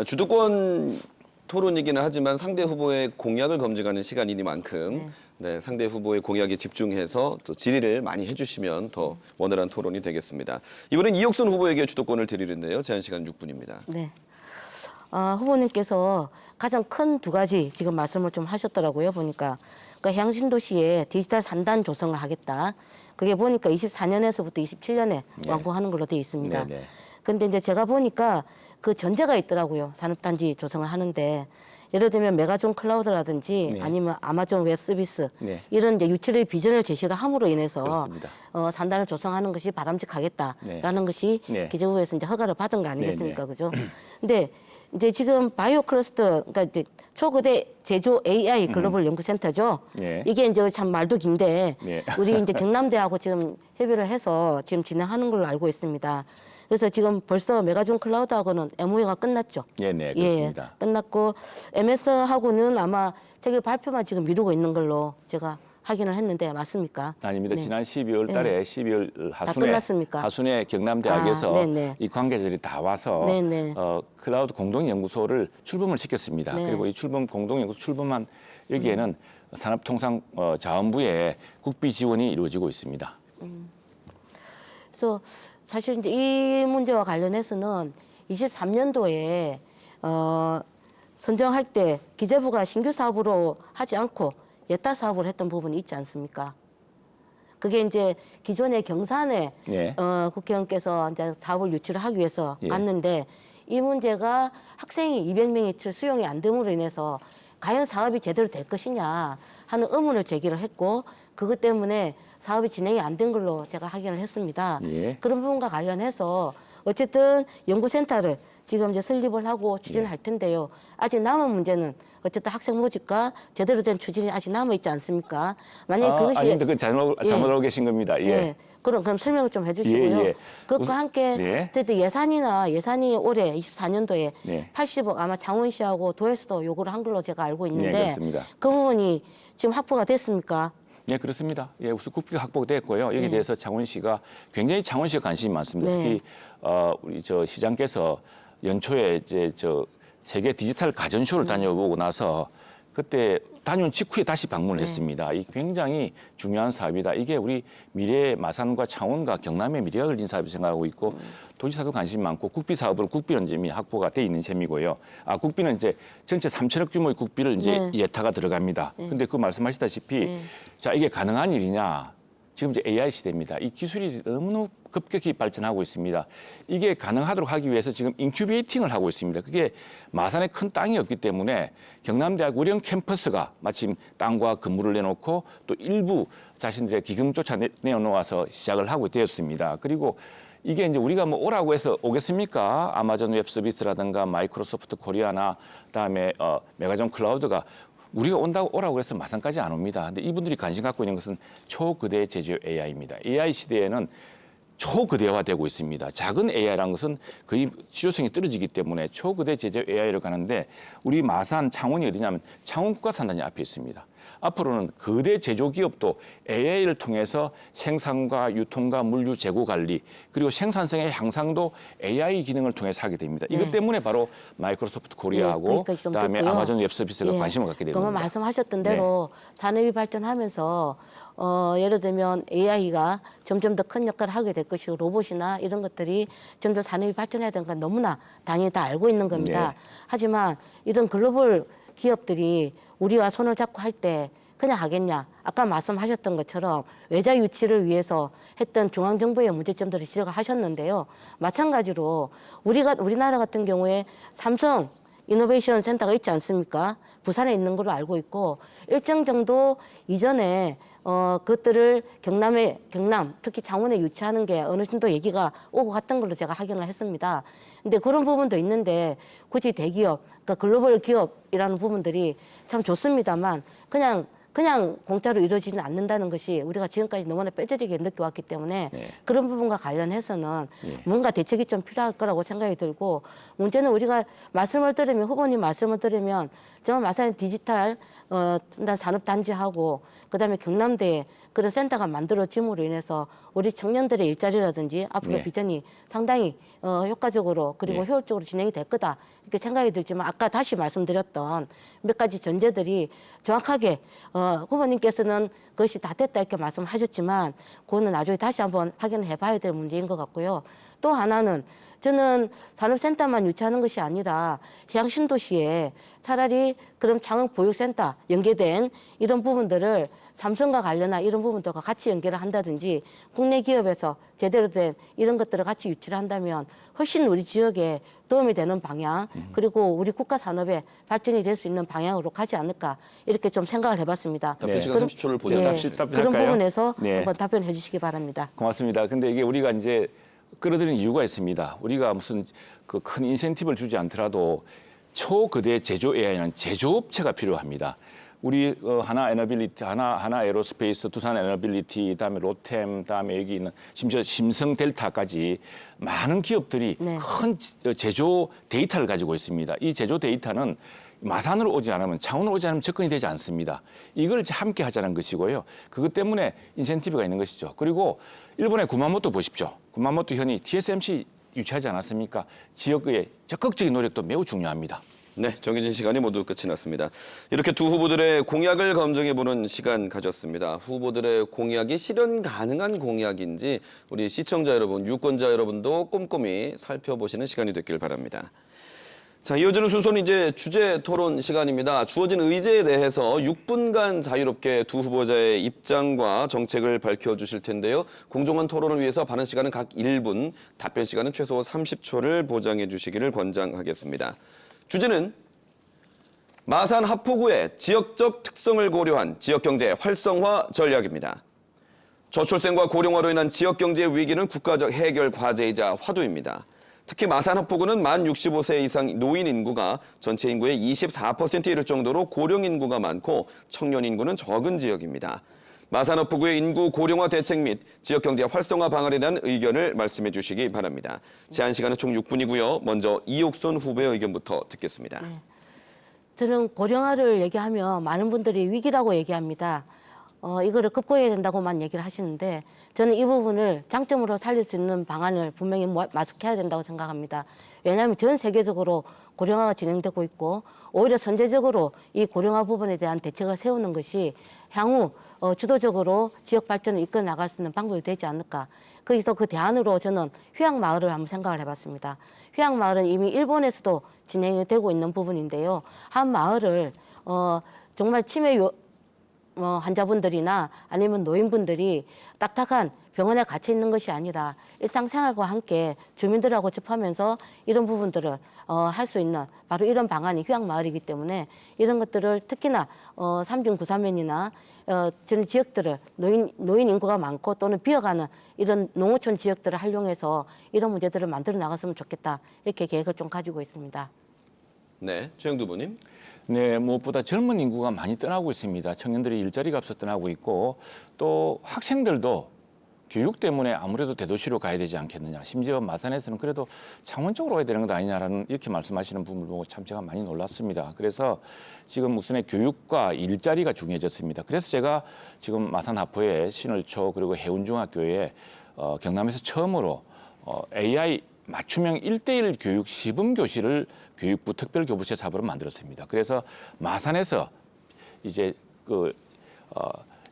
주도권 토론이기는 하지만 상대 후보의 공약을 검증하는 시간이니만큼 네, 상대 후보의 공약에 집중해서 또 질의를 많이 해주시면 더 원활한 토론이 되겠습니다. 이번엔 이혁순 후보에게 주도권을 드리는데요. 제한 시간 6분입니다. 네. 후보님께서 가장 큰 두 가지 지금 말씀을 좀 하셨더라고요. 보니까 그러니까 향신도시에 디지털 3단 조성을 하겠다. 그게 보니까 24년에서부터 27년에 완공하는 걸로 되어 있습니다. 네, 네. 근데 이제 제가 보니까 그 전제가 있더라고요. 산업단지 조성을 하는데 예를 들면 메가존 클라우드라든지 아니면 아마존 웹 서비스 이런 이제 유치의 비전을 제시를 함으로 인해서 그렇습니다. 산단을 조성하는 것이 바람직하겠다라는 것이 기재부에서 이제 허가를 받은 거 아니겠습니까, 그죠? 근데 이제 지금 바이오 클러스터, 그러니까 이제 초거대 제조 AI 글로벌 연구센터죠. 이게 이제 참 말도 긴데 우리 이제 경남대하고 지금 협의를 해서 지금 진행하는 걸로 알고 있습니다. 그래서 지금 벌써 메가존 클라우드하고는 MOU가 끝났죠. 네, 그렇습니다. 끝났고 MS하고는 아마 저기 발표만 지금 미루고 있는 걸로 제가 확인을 했는데 맞습니까? 아닙니다. 지난 12월 달에 12월 끝났습니까? 하순에 경남대학에서 이 관계자들이 다 와서 클라우드 공동연구소를 출범을 시켰습니다. 그리고 이 공동연구소 출범한 여기에는 산업통상자원부의 국비 지원이 이루어지고 있습니다. 그래서 사실 이제 이 문제와 관련해서는 23년도에 선정할 때 기재부가 신규 사업으로 하지 않고 예타 사업을 했던 부분이 있지 않습니까? 그게 이제 기존의 경산에 국회의원께서 이제 사업을 유치를 하기 위해서 갔는데 이 문제가 학생이 200명이 수용이 안 됨으로 인해서 과연 사업이 제대로 될 것이냐 하는 의문을 제기를 했고 그것 때문에 사업이 진행이 안 된 걸로 제가 확인을 했습니다. 그런 부분과 관련해서 어쨌든 연구센터를 지금 이제 설립을 하고 추진을 할 텐데요. 아직 남은 문제는 어쨌든 학생 모집과 제대로 된 추진이 아직 남아 있지 않습니까? 만약 그것이 아닌데 그 잘못 알고 계신 겁니다. 예. 예. 그럼 설명을 좀 해주시고요. 예, 예. 그것과 함께 예. 저희도 예산이 올해 24년도에 네. 80억 아마 창원시하고 도에서도 요구를 한 걸로 제가 알고 있는데 네, 그렇습니다. 그 부분이 지금 확보가 됐습니까? 네, 그렇습니다. 예, 우선 국비가 확보됐고요. 여기에 대해서 창원시가 굉장히 창원시가 관심이 많습니다. 네. 특히 우리 저 시장께서 연초에 이제 저 세계 디지털 가전쇼를 다녀보고 나서 그때 다녀온 직후에 다시 방문을 했습니다. 이 굉장히 중요한 사업이다. 이게 우리 미래의 마산과 창원과 경남의 미래가 걸린 사업이 생각하고 있고 도지사도 관심이 많고 국비 사업으로 국비는 이미 확보가 돼 있는 셈이고요. 국비는 이제 전체 3천억 규모의 국비를 이제 예타가 들어갑니다. 근데 그 말씀하시다시피 자, 이게 가능한 일이냐? 지금 이제 AI 시대입니다. 이 기술이 너무 급격히 발전하고 있습니다. 이게 가능하도록 하기 위해서 지금 인큐베이팅을 하고 있습니다. 그게 마산에 큰 땅이 없기 때문에 경남대학 우령 캠퍼스가 마침 땅과 건물을 내놓고 또 일부 자신들의 기금조차 내어놓아서 시작을 하고 되었습니다. 그리고 이게 이제 우리가 뭐 오라고 해서 오겠습니까? 아마존 웹 서비스라든가 마이크로소프트 코리아나 그다음에 메가존 클라우드가 우리가 오라고 해서 마산까지 안 옵니다. 근데 이분들이 관심 갖고 있는 것은 초거대 제조 AI입니다. AI 시대에는 초거대화되고 있습니다. 작은 AI라는 것은 거의 실효성이 떨어지기 때문에 초거대 제조 AI를 가는데 우리 마산, 창원이 어디냐면 창원국가산단이 앞에 있습니다. 앞으로는 거대 제조기업도 AI를 통해서 생산과 유통과 물류 재고 관리 그리고 생산성의 향상도 AI 기능을 통해서 하게 됩니다. 이것 때문에 바로 마이크로소프트 코리아하고 그다음에 아마존 웹 서비스가 관심을 갖게 됩니다. 그러면 말씀하셨던 대로 산업이 발전하면서 예를 들면 AI가 점점 더 큰 역할을 하게 될 것이고 로봇이나 이런 것들이 점점 산업이 발전해야 되는 건 너무나 당연히 다 알고 있는 겁니다. 하지만 이런 글로벌 기업들이 우리와 손을 잡고 할 때 그냥 하겠냐. 아까 말씀하셨던 것처럼 외자 유치를 위해서 했던 중앙정부의 문제점들을 지적을 하셨는데요. 마찬가지로 우리나라 같은 경우에 삼성 이노베이션 센터가 있지 않습니까? 부산에 있는 걸로 알고 있고 일정 정도 이전에 그것들을 경남, 특히 창원에 유치하는 게 어느 정도 얘기가 오고 갔던 걸로 제가 확인을 했습니다. 근데 그런 부분도 있는데 굳이 대기업, 그러니까 글로벌 기업이라는 부분들이 참 좋습니다만 그냥 공짜로 이루어지지는 않는다는 것이 우리가 지금까지 너무나 뼈저리게 느껴왔기 때문에 그런 부분과 관련해서는 뭔가 대책이 좀 필요할 거라고 생각이 들고 문제는 우리가 후보님 말씀을 들으면 정말 마산의 디지털 산업단지하고 그다음에 경남대에 그런 센터가 만들어짐으로 인해서 우리 청년들의 일자리라든지 앞으로 비전이 상당히 효과적으로 그리고 효율적으로 진행이 될 거다 이렇게 생각이 들지만 아까 다시 말씀드렸던 몇 가지 전제들이 정확하게 후보님께서는 그것이 다 됐다 이렇게 말씀하셨지만 그거는 나중에 다시 한번 확인해 봐야 될 문제인 것 같고요. 또 하나는 저는 산업센터만 유치하는 것이 아니라 향신도시에 차라리 그런 창업보육센터 연계된 이런 부분들을 삼성과 관련한 이런 부분들과 같이 연계를 한다든지 국내 기업에서 제대로 된 이런 것들을 같이 유치를 한다면 훨씬 우리 지역에 도움이 되는 방향 그리고 우리 국가 산업의 발전이 될 수 있는 방향으로 가지 않을까 이렇게 좀 생각을 해봤습니다. 답변 시간 30초를 보내주시죠. 그런 부분에서 한번 답변해 주시기 바랍니다. 고맙습니다. 근데 이게 우리가 이제 끌어들인 이유가 있습니다. 우리가 무슨 그 큰 인센티브를 주지 않더라도 초거대 제조 AI는 제조업체가 필요합니다. 우리 하나 에너빌리티, 하나 에어로스페이스, 두산 에너빌리티, 그다음에 로템, 그다음에 여기 있는 심지어 심성 델타까지 많은 기업들이 큰 제조 데이터를 가지고 있습니다. 이 제조 데이터는 마산으로 오지 않으면 창원으로 오지 않으면 접근이 되지 않습니다. 이걸 함께 하자는 것이고요. 그것 때문에 인센티브가 있는 것이죠. 그리고 일본의 구마모토 보십시오. 구마모토 현이 TSMC 유치하지 않았습니까? 지역의 적극적인 노력도 매우 중요합니다. 네, 정해진 시간이 모두 끝이 났습니다. 이렇게 두 후보들의 공약을 검증해보는 시간 가졌습니다. 후보들의 공약이 실현 가능한 공약인지 우리 시청자 여러분, 유권자 여러분도 꼼꼼히 살펴보시는 시간이 됐길 바랍니다. 자, 이어지는 순서는 이제 주제 토론 시간입니다. 주어진 의제에 대해서 6분간 자유롭게 두 후보자의 입장과 정책을 밝혀주실 텐데요. 공정한 토론을 위해서 발언 시간은 각 1분, 답변 시간은 최소 30초를 보장해 주시기를 권장하겠습니다. 주제는 마산 하포구의 지역적 특성을 고려한 지역경제 활성화 전략입니다. 저출생과 고령화로 인한 지역 경제 위기는 국가적 해결 과제이자 화두입니다. 특히 마산 합포구는 만 65세 이상 노인 인구가 전체 인구의 24%에 이를 정도로 고령 인구가 많고 청년 인구는 적은 지역입니다. 마산 합포구의 인구 고령화 대책 및 지역 경제 활성화 방안에 대한 의견을 말씀해 주시기 바랍니다. 제한 시간은 총 6분이고요. 먼저 이옥손 후보의 의견부터 듣겠습니다. 저는 고령화를 얘기하면 많은 분들이 위기라고 얘기합니다. 이거를 극복해야 된다고만 얘기를 하시는데 저는 이 부분을 장점으로 살릴 수 있는 방안을 분명히 마련해야 된다고 생각합니다. 왜냐하면 전 세계적으로 고령화가 진행되고 있고 오히려 선제적으로 이 고령화 부분에 대한 대책을 세우는 것이 향후 주도적으로 지역 발전을 이끌어 나갈 수 있는 방법이 되지 않을까. 그래서 그 대안으로 저는 휴양마을을 한번 생각을 해봤습니다. 휴양마을은 이미 일본에서도 진행이 되고 있는 부분인데요. 한 마을을 정말 치매 환자분들이나 아니면 노인분들이 딱딱한 병원에 갇혀 있는 것이 아니라 일상생활과 함께 주민들하고 접하면서 이런 부분들을 할 수 있는 바로 이런 방안이 휴양마을이기 때문에 이런 것들을 특히나 삼중 구사면이나 저는 지역들을 노인 인구가 많고 또는 비어가는 이런 농어촌 지역들을 활용해서 이런 문제들을 만들어 나갔으면 좋겠다. 이렇게 계획을 좀 가지고 있습니다. 네, 최영두 의원님. 네, 무엇보다 젊은 인구가 많이 떠나고 있습니다. 청년들이 일자리가 없어 떠나고 있고 또 학생들도 교육 때문에 아무래도 대도시로 가야 되지 않겠느냐. 심지어 마산에서는 그래도 창원 쪽으로 가야 되는 것 아니냐라는 이렇게 말씀하시는 부분을 보고 참 제가 많이 놀랐습니다. 그래서 지금 우선의 교육과 일자리가 중요해졌습니다. 그래서 제가 지금 마산 하포에 신을초 그리고 해운중학교에 경남에서 처음으로 AI 맞춤형 1:1 교육 시범 교실을 교육부 특별교부체 사업으로 만들었습니다. 그래서 마산에서 이제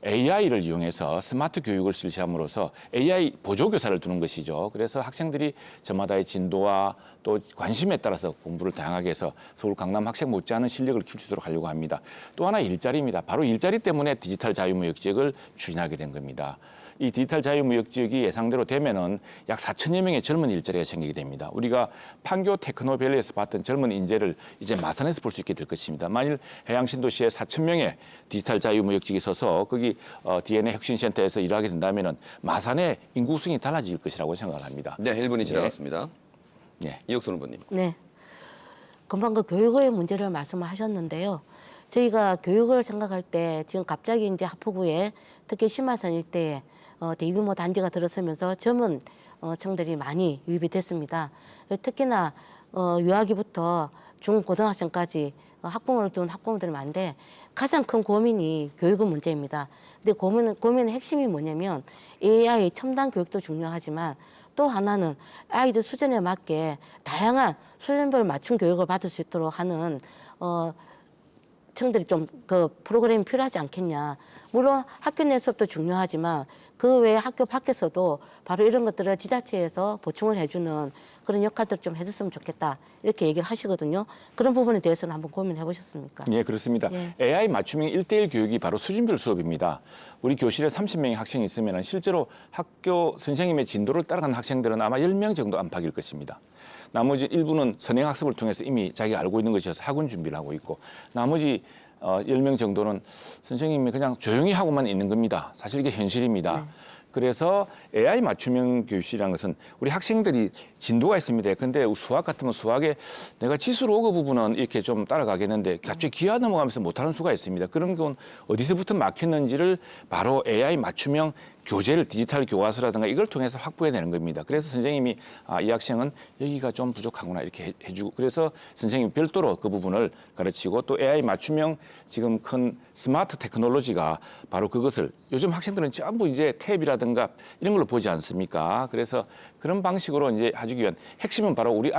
AI를 이용해서 스마트 교육을 실시함으로써 AI 보조교사를 두는 것이죠. 그래서 학생들이 저마다의 진도와 또 관심에 따라서 공부를 다양하게 해서 서울 강남 학생 못지않은 실력을 키울 수 있도록 하려고 합니다. 또 하나 일자리입니다. 바로 일자리 때문에 디지털 자유무역 지역을 추진하게 된 겁니다. 이 디지털 자유무역 지역이 예상대로 되면은 약 4천여 명의 젊은 일자리가 생기게 됩니다. 우리가 판교 테크노밸리에서 봤던 젊은 인재를 이제 마산에서 볼 수 있게 될 것입니다. 만일 해양신도시에 4천 명의 디지털 자유무역직이 서서 거기 DNA 혁신센터에서 일하게 된다면은 마산의 인구 구성이 달라질 것이라고 생각을 합니다. 네, 1분이 지나갔습니다. 네. 이옥손 후보님. 네. 금방 그 교육의 문제를 말씀을 하셨는데요. 저희가 교육을 생각할 때 지금 갑자기 이제 하포구에 특히 신마산 일대에 대규모 단지가 들어서면서 젊은 층들이 많이 유입이 됐습니다. 특히나 유아기부터 중고등학생까지 학부모를 둔 학부모들이 많은데 가장 큰 고민이 교육의 문제입니다. 근데 고민의 핵심이 뭐냐면 AI 첨단 교육도 중요하지만 또 하나는 아이들 수준에 맞게 다양한 수준별 맞춤 교육을 받을 수 있도록 하는 층들이 좀 그 프로그램이 필요하지 않겠냐. 물론 학교 내 수업도 중요하지만 그 외에 학교 밖에서도 바로 이런 것들을 지자체에서 보충을 해주는 그런 역할들을 좀 해줬으면 좋겠다. 이렇게 얘기를 하시거든요. 그런 부분에 대해서는 한번 고민해 보셨습니까? 예, 그렇습니다. 예. AI 맞춤형 1:1 교육이 바로 수준별 수업입니다. 우리 교실에 30명의 학생이 있으면 실제로 학교 선생님의 진도를 따라가는 학생들은 아마 10명 정도 안팎일 것입니다. 나머지 일부는 선행학습을 통해서 이미 자기가 알고 있는 것이어서 학원 준비를 하고 있고 나머지 10명 정도는 선생님이 그냥 조용히 하고만 있는 겁니다. 사실 이게 현실입니다. 네. 그래서 AI 맞춤형 교실이라는 것은 우리 학생들이 진도가 있습니다. 근데 수학 같으면 수학에 내가 지수로 그 부분은 이렇게 좀 따라가겠는데 갑자기 기하 넘어가면서 못하는 수가 있습니다. 그런 건 어디서부터 막혔는지를 바로 AI 맞춤형 교재를 디지털 교과서라든가 이걸 통해서 확보해내는 겁니다. 그래서 선생님이 이 학생은 여기가 좀 부족하구나 이렇게 해주고 그래서 선생님이 별도로 그 부분을 가르치고 또 AI 맞춤형 지금 큰 스마트 테크놀로지가 바로 그것을 요즘 학생들은 전부 이제 탭이라든가 이런 걸로 보지 않습니까? 그래서 그런 방식으로 이제 해주기 위한 핵심은 바로 우리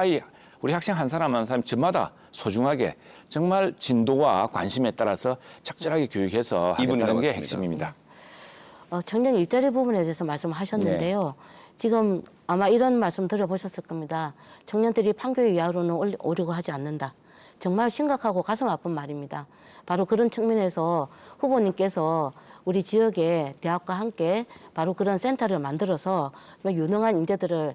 학생 한 사람 한 사람 저마다 소중하게 정말 진도와 관심에 따라서 적절하게 교육해서 하겠다는 게 남았습니다. 핵심입니다. 청년 일자리 부분에 대해서 말씀하셨는데요. 지금 아마 이런 말씀 들어보셨을 겁니다. 청년들이 판교 이하로는 오려고 하지 않는다. 정말 심각하고 가슴 아픈 말입니다. 바로 그런 측면에서 후보님께서 우리 지역의 대학과 함께 바로 그런 센터를 만들어서 유능한 인재들을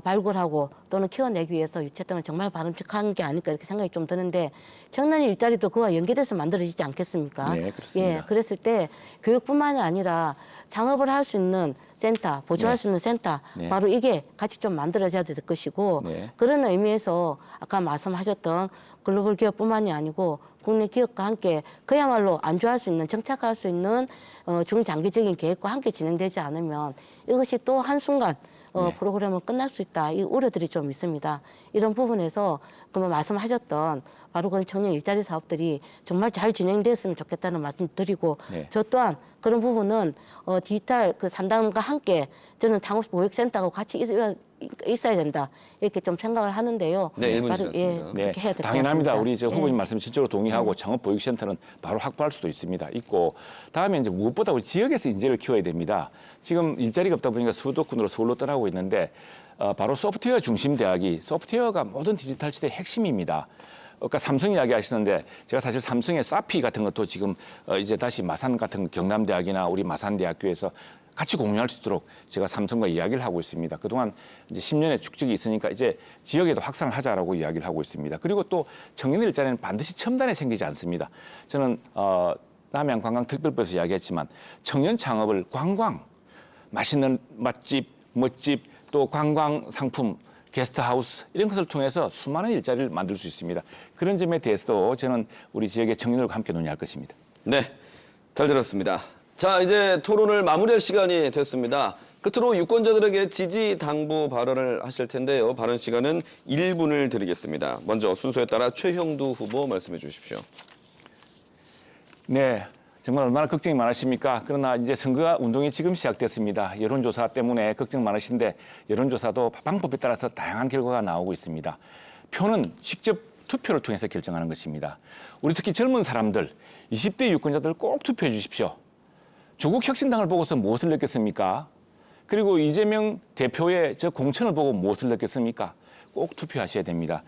발굴하고 또는 키워내기 위해서 유치 등을 정말 바람직한 게 아닐까 이렇게 생각이 좀 드는데 청년 일자리도 그와 연계돼서 만들어지지 않겠습니까? 네, 그렇습니다. 예, 그랬을 때 교육뿐만이 아니라 창업을 할 수 있는 센터, 보조할 네. 수 있는 센터, 네. 바로 이게 같이 좀 만들어져야 될 것이고 네. 그런 의미에서 아까 말씀하셨던 글로벌 기업뿐만이 아니고 국내 기업과 함께 그야말로 안주할 수 있는 정착할 수 있는 중장기적인 계획과 함께 진행되지 않으면 이것이 또 한순간 프로그램은 끝날 수 있다. 이 우려들이 좀 있습니다. 이런 부분에서 그러면 말씀하셨던 바로 그런 청년 일자리 사업들이 정말 잘 진행됐으면 좋겠다는 말씀 드리고 네. 저 또한 그런 부분은 디지털 그 산단과 함께 저는 창업보육센터하고 같이 있어야 된다. 이렇게 좀 생각을 하는데요. 네, 1분 바로, 지났습니다. 그렇게 해야 될 것 같습니다. 당연합니다. 우리 저 후보님 예. 말씀 실제로 동의하고 창업보육센터는 바로 확보할 수도 있습니다. 있고 다음에 이제 무엇보다 우리 지역에서 인재를 키워야 됩니다. 지금 일자리가 없다 보니까 수도권으로 서울로 떠나고 있는데 바로 소프트웨어 중심 대학이 소프트웨어가 모든 디지털 시대의 핵심입니다. 아까 삼성 이야기 하시는데 제가 사실 삼성의 사피 같은 것도 지금 이제 다시 마산 같은 경남대학이나 우리 마산대학교에서 같이 공유할 수 있도록 제가 삼성과 이야기를 하고 있습니다. 그동안 이제 10년의 축적이 있으니까 이제 지역에도 확산을 하자라고 이야기를 하고 있습니다. 그리고 또 청년 일자리는 반드시 첨단에 생기지 않습니다. 저는 남양관광특별부에서 이야기했지만 청년 창업을 관광, 맛있는 맛집, 멋집, 또 관광 상품, 게스트하우스 이런 것을 통해서 수많은 일자리를 만들 수 있습니다. 그런 점에 대해서도 저는 우리 지역의 청년들과 함께 논의할 것입니다. 네, 잘 들었습니다. 자, 이제 토론을 마무리할 시간이 됐습니다. 끝으로 유권자들에게 지지 당부 발언을 하실 텐데요. 발언 시간은 1분을 드리겠습니다. 먼저 순서에 따라 최형두 후보 말씀해 주십시오. 네, 정말 얼마나 걱정이 많으십니까? 그러나 이제 선거 운동이 지금 시작됐습니다. 여론조사 때문에 걱정 많으신데 여론조사도 방법에 따라서 다양한 결과가 나오고 있습니다. 표는 직접 투표를 통해서 결정하는 것입니다. 우리 특히 젊은 사람들, 20대 유권자들 꼭 투표해 주십시오. 조국 혁신당을 보고서 무엇을 느꼈습니까? 그리고 이재명 대표의 저 공천을 보고 무엇을 느꼈습니까? 꼭 투표하셔야 됩니다.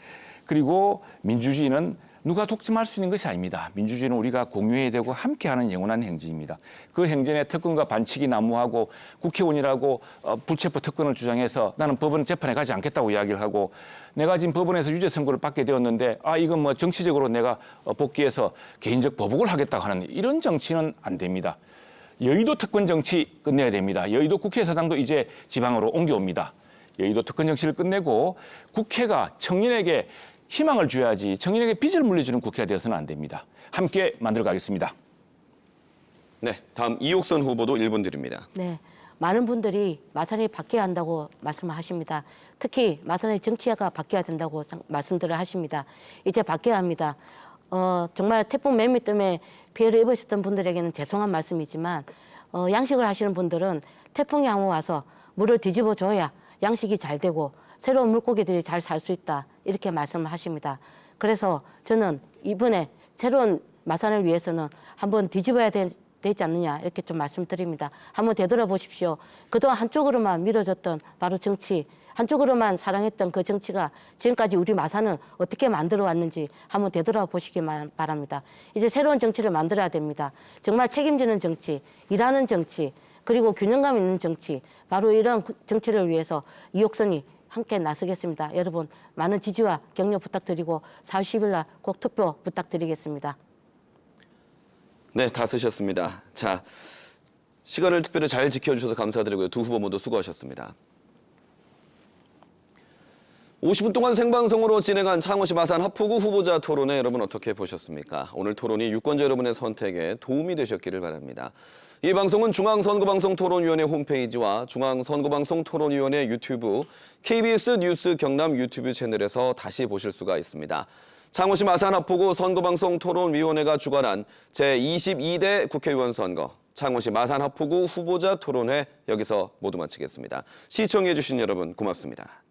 그리고 민주주의는 누가 독점할 수 있는 것이 아닙니다. 민주주의는 우리가 공유해야 되고 함께하는 영원한 행진입니다. 그 행진에 특권과 반칙이 난무하고 국회의원이라고 불체포 특권을 주장해서 나는 법원 재판에 가지 않겠다고 이야기를 하고 내가 지금 법원에서 유죄 선고를 받게 되었는데 이건 뭐 정치적으로 내가 복귀해서 개인적 보복을 하겠다고 하는 이런 정치는 안 됩니다. 여의도 특권 정치 끝내야 됩니다. 여의도 국회의사당도 이제 지방으로 옮겨옵니다. 여의도 특권 정치를 끝내고 국회가 청년에게 희망을 줘야지 청년에게 빚을 물려주는 국회가 되어서는 안 됩니다. 함께 만들어가겠습니다. 네, 다음 이옥선 후보도 1분 드립니다. 네, 많은 분들이 마산이 바뀌어야 한다고 말씀을 하십니다. 특히 마산의 정치가 바뀌어야 된다고 말씀들을 하십니다. 이제 바뀌어야 합니다. 정말 태풍 매미 때문에 피해를 입으셨던 분들에게는 죄송한 말씀이지만 양식을 하시는 분들은 태풍이 한번 와서 물을 뒤집어 줘야 양식이 잘 되고 새로운 물고기들이 잘 살 수 있다 이렇게 말씀을 하십니다. 그래서 저는 이번에 새로운 마산을 위해서는 한번 뒤집어야 되지 않느냐 이렇게 좀 말씀드립니다. 한번 되돌아보십시오. 그동안 한쪽으로만 밀어줬던 바로 정치, 한쪽으로만 사랑했던 그 정치가 지금까지 우리 마산을 어떻게 만들어 왔는지 한번 되돌아보시기만 바랍니다. 이제 새로운 정치를 만들어야 됩니다. 정말 책임지는 정치, 일하는 정치, 그리고 균형감 있는 정치, 바로 이런 정치를 위해서 이옥선이 함께 나서겠습니다. 여러분 많은 지지와 격려 부탁드리고 4월 10일 날 꼭 투표 부탁드리겠습니다. 네, 다 쓰셨습니다. 자, 시간을 특별히 잘 지켜주셔서 감사드리고요. 두 후보 모두 수고하셨습니다. 50분 동안 생방송으로 진행한 창원시 마산 하포구 후보자 토론회 여러분 어떻게 보셨습니까? 오늘 토론이 유권자 여러분의 선택에 도움이 되셨기를 바랍니다. 이 방송은 중앙선거방송토론위원회 홈페이지와 중앙선거방송토론위원회 유튜브, KBS 뉴스 경남 유튜브 채널에서 다시 보실 수가 있습니다. 창원시 마산 하포구 선거방송토론위원회가 주관한 제22대 국회의원 선거, 창원시 마산 하포구 후보자 토론회 여기서 모두 마치겠습니다. 시청해 주신 여러분 고맙습니다.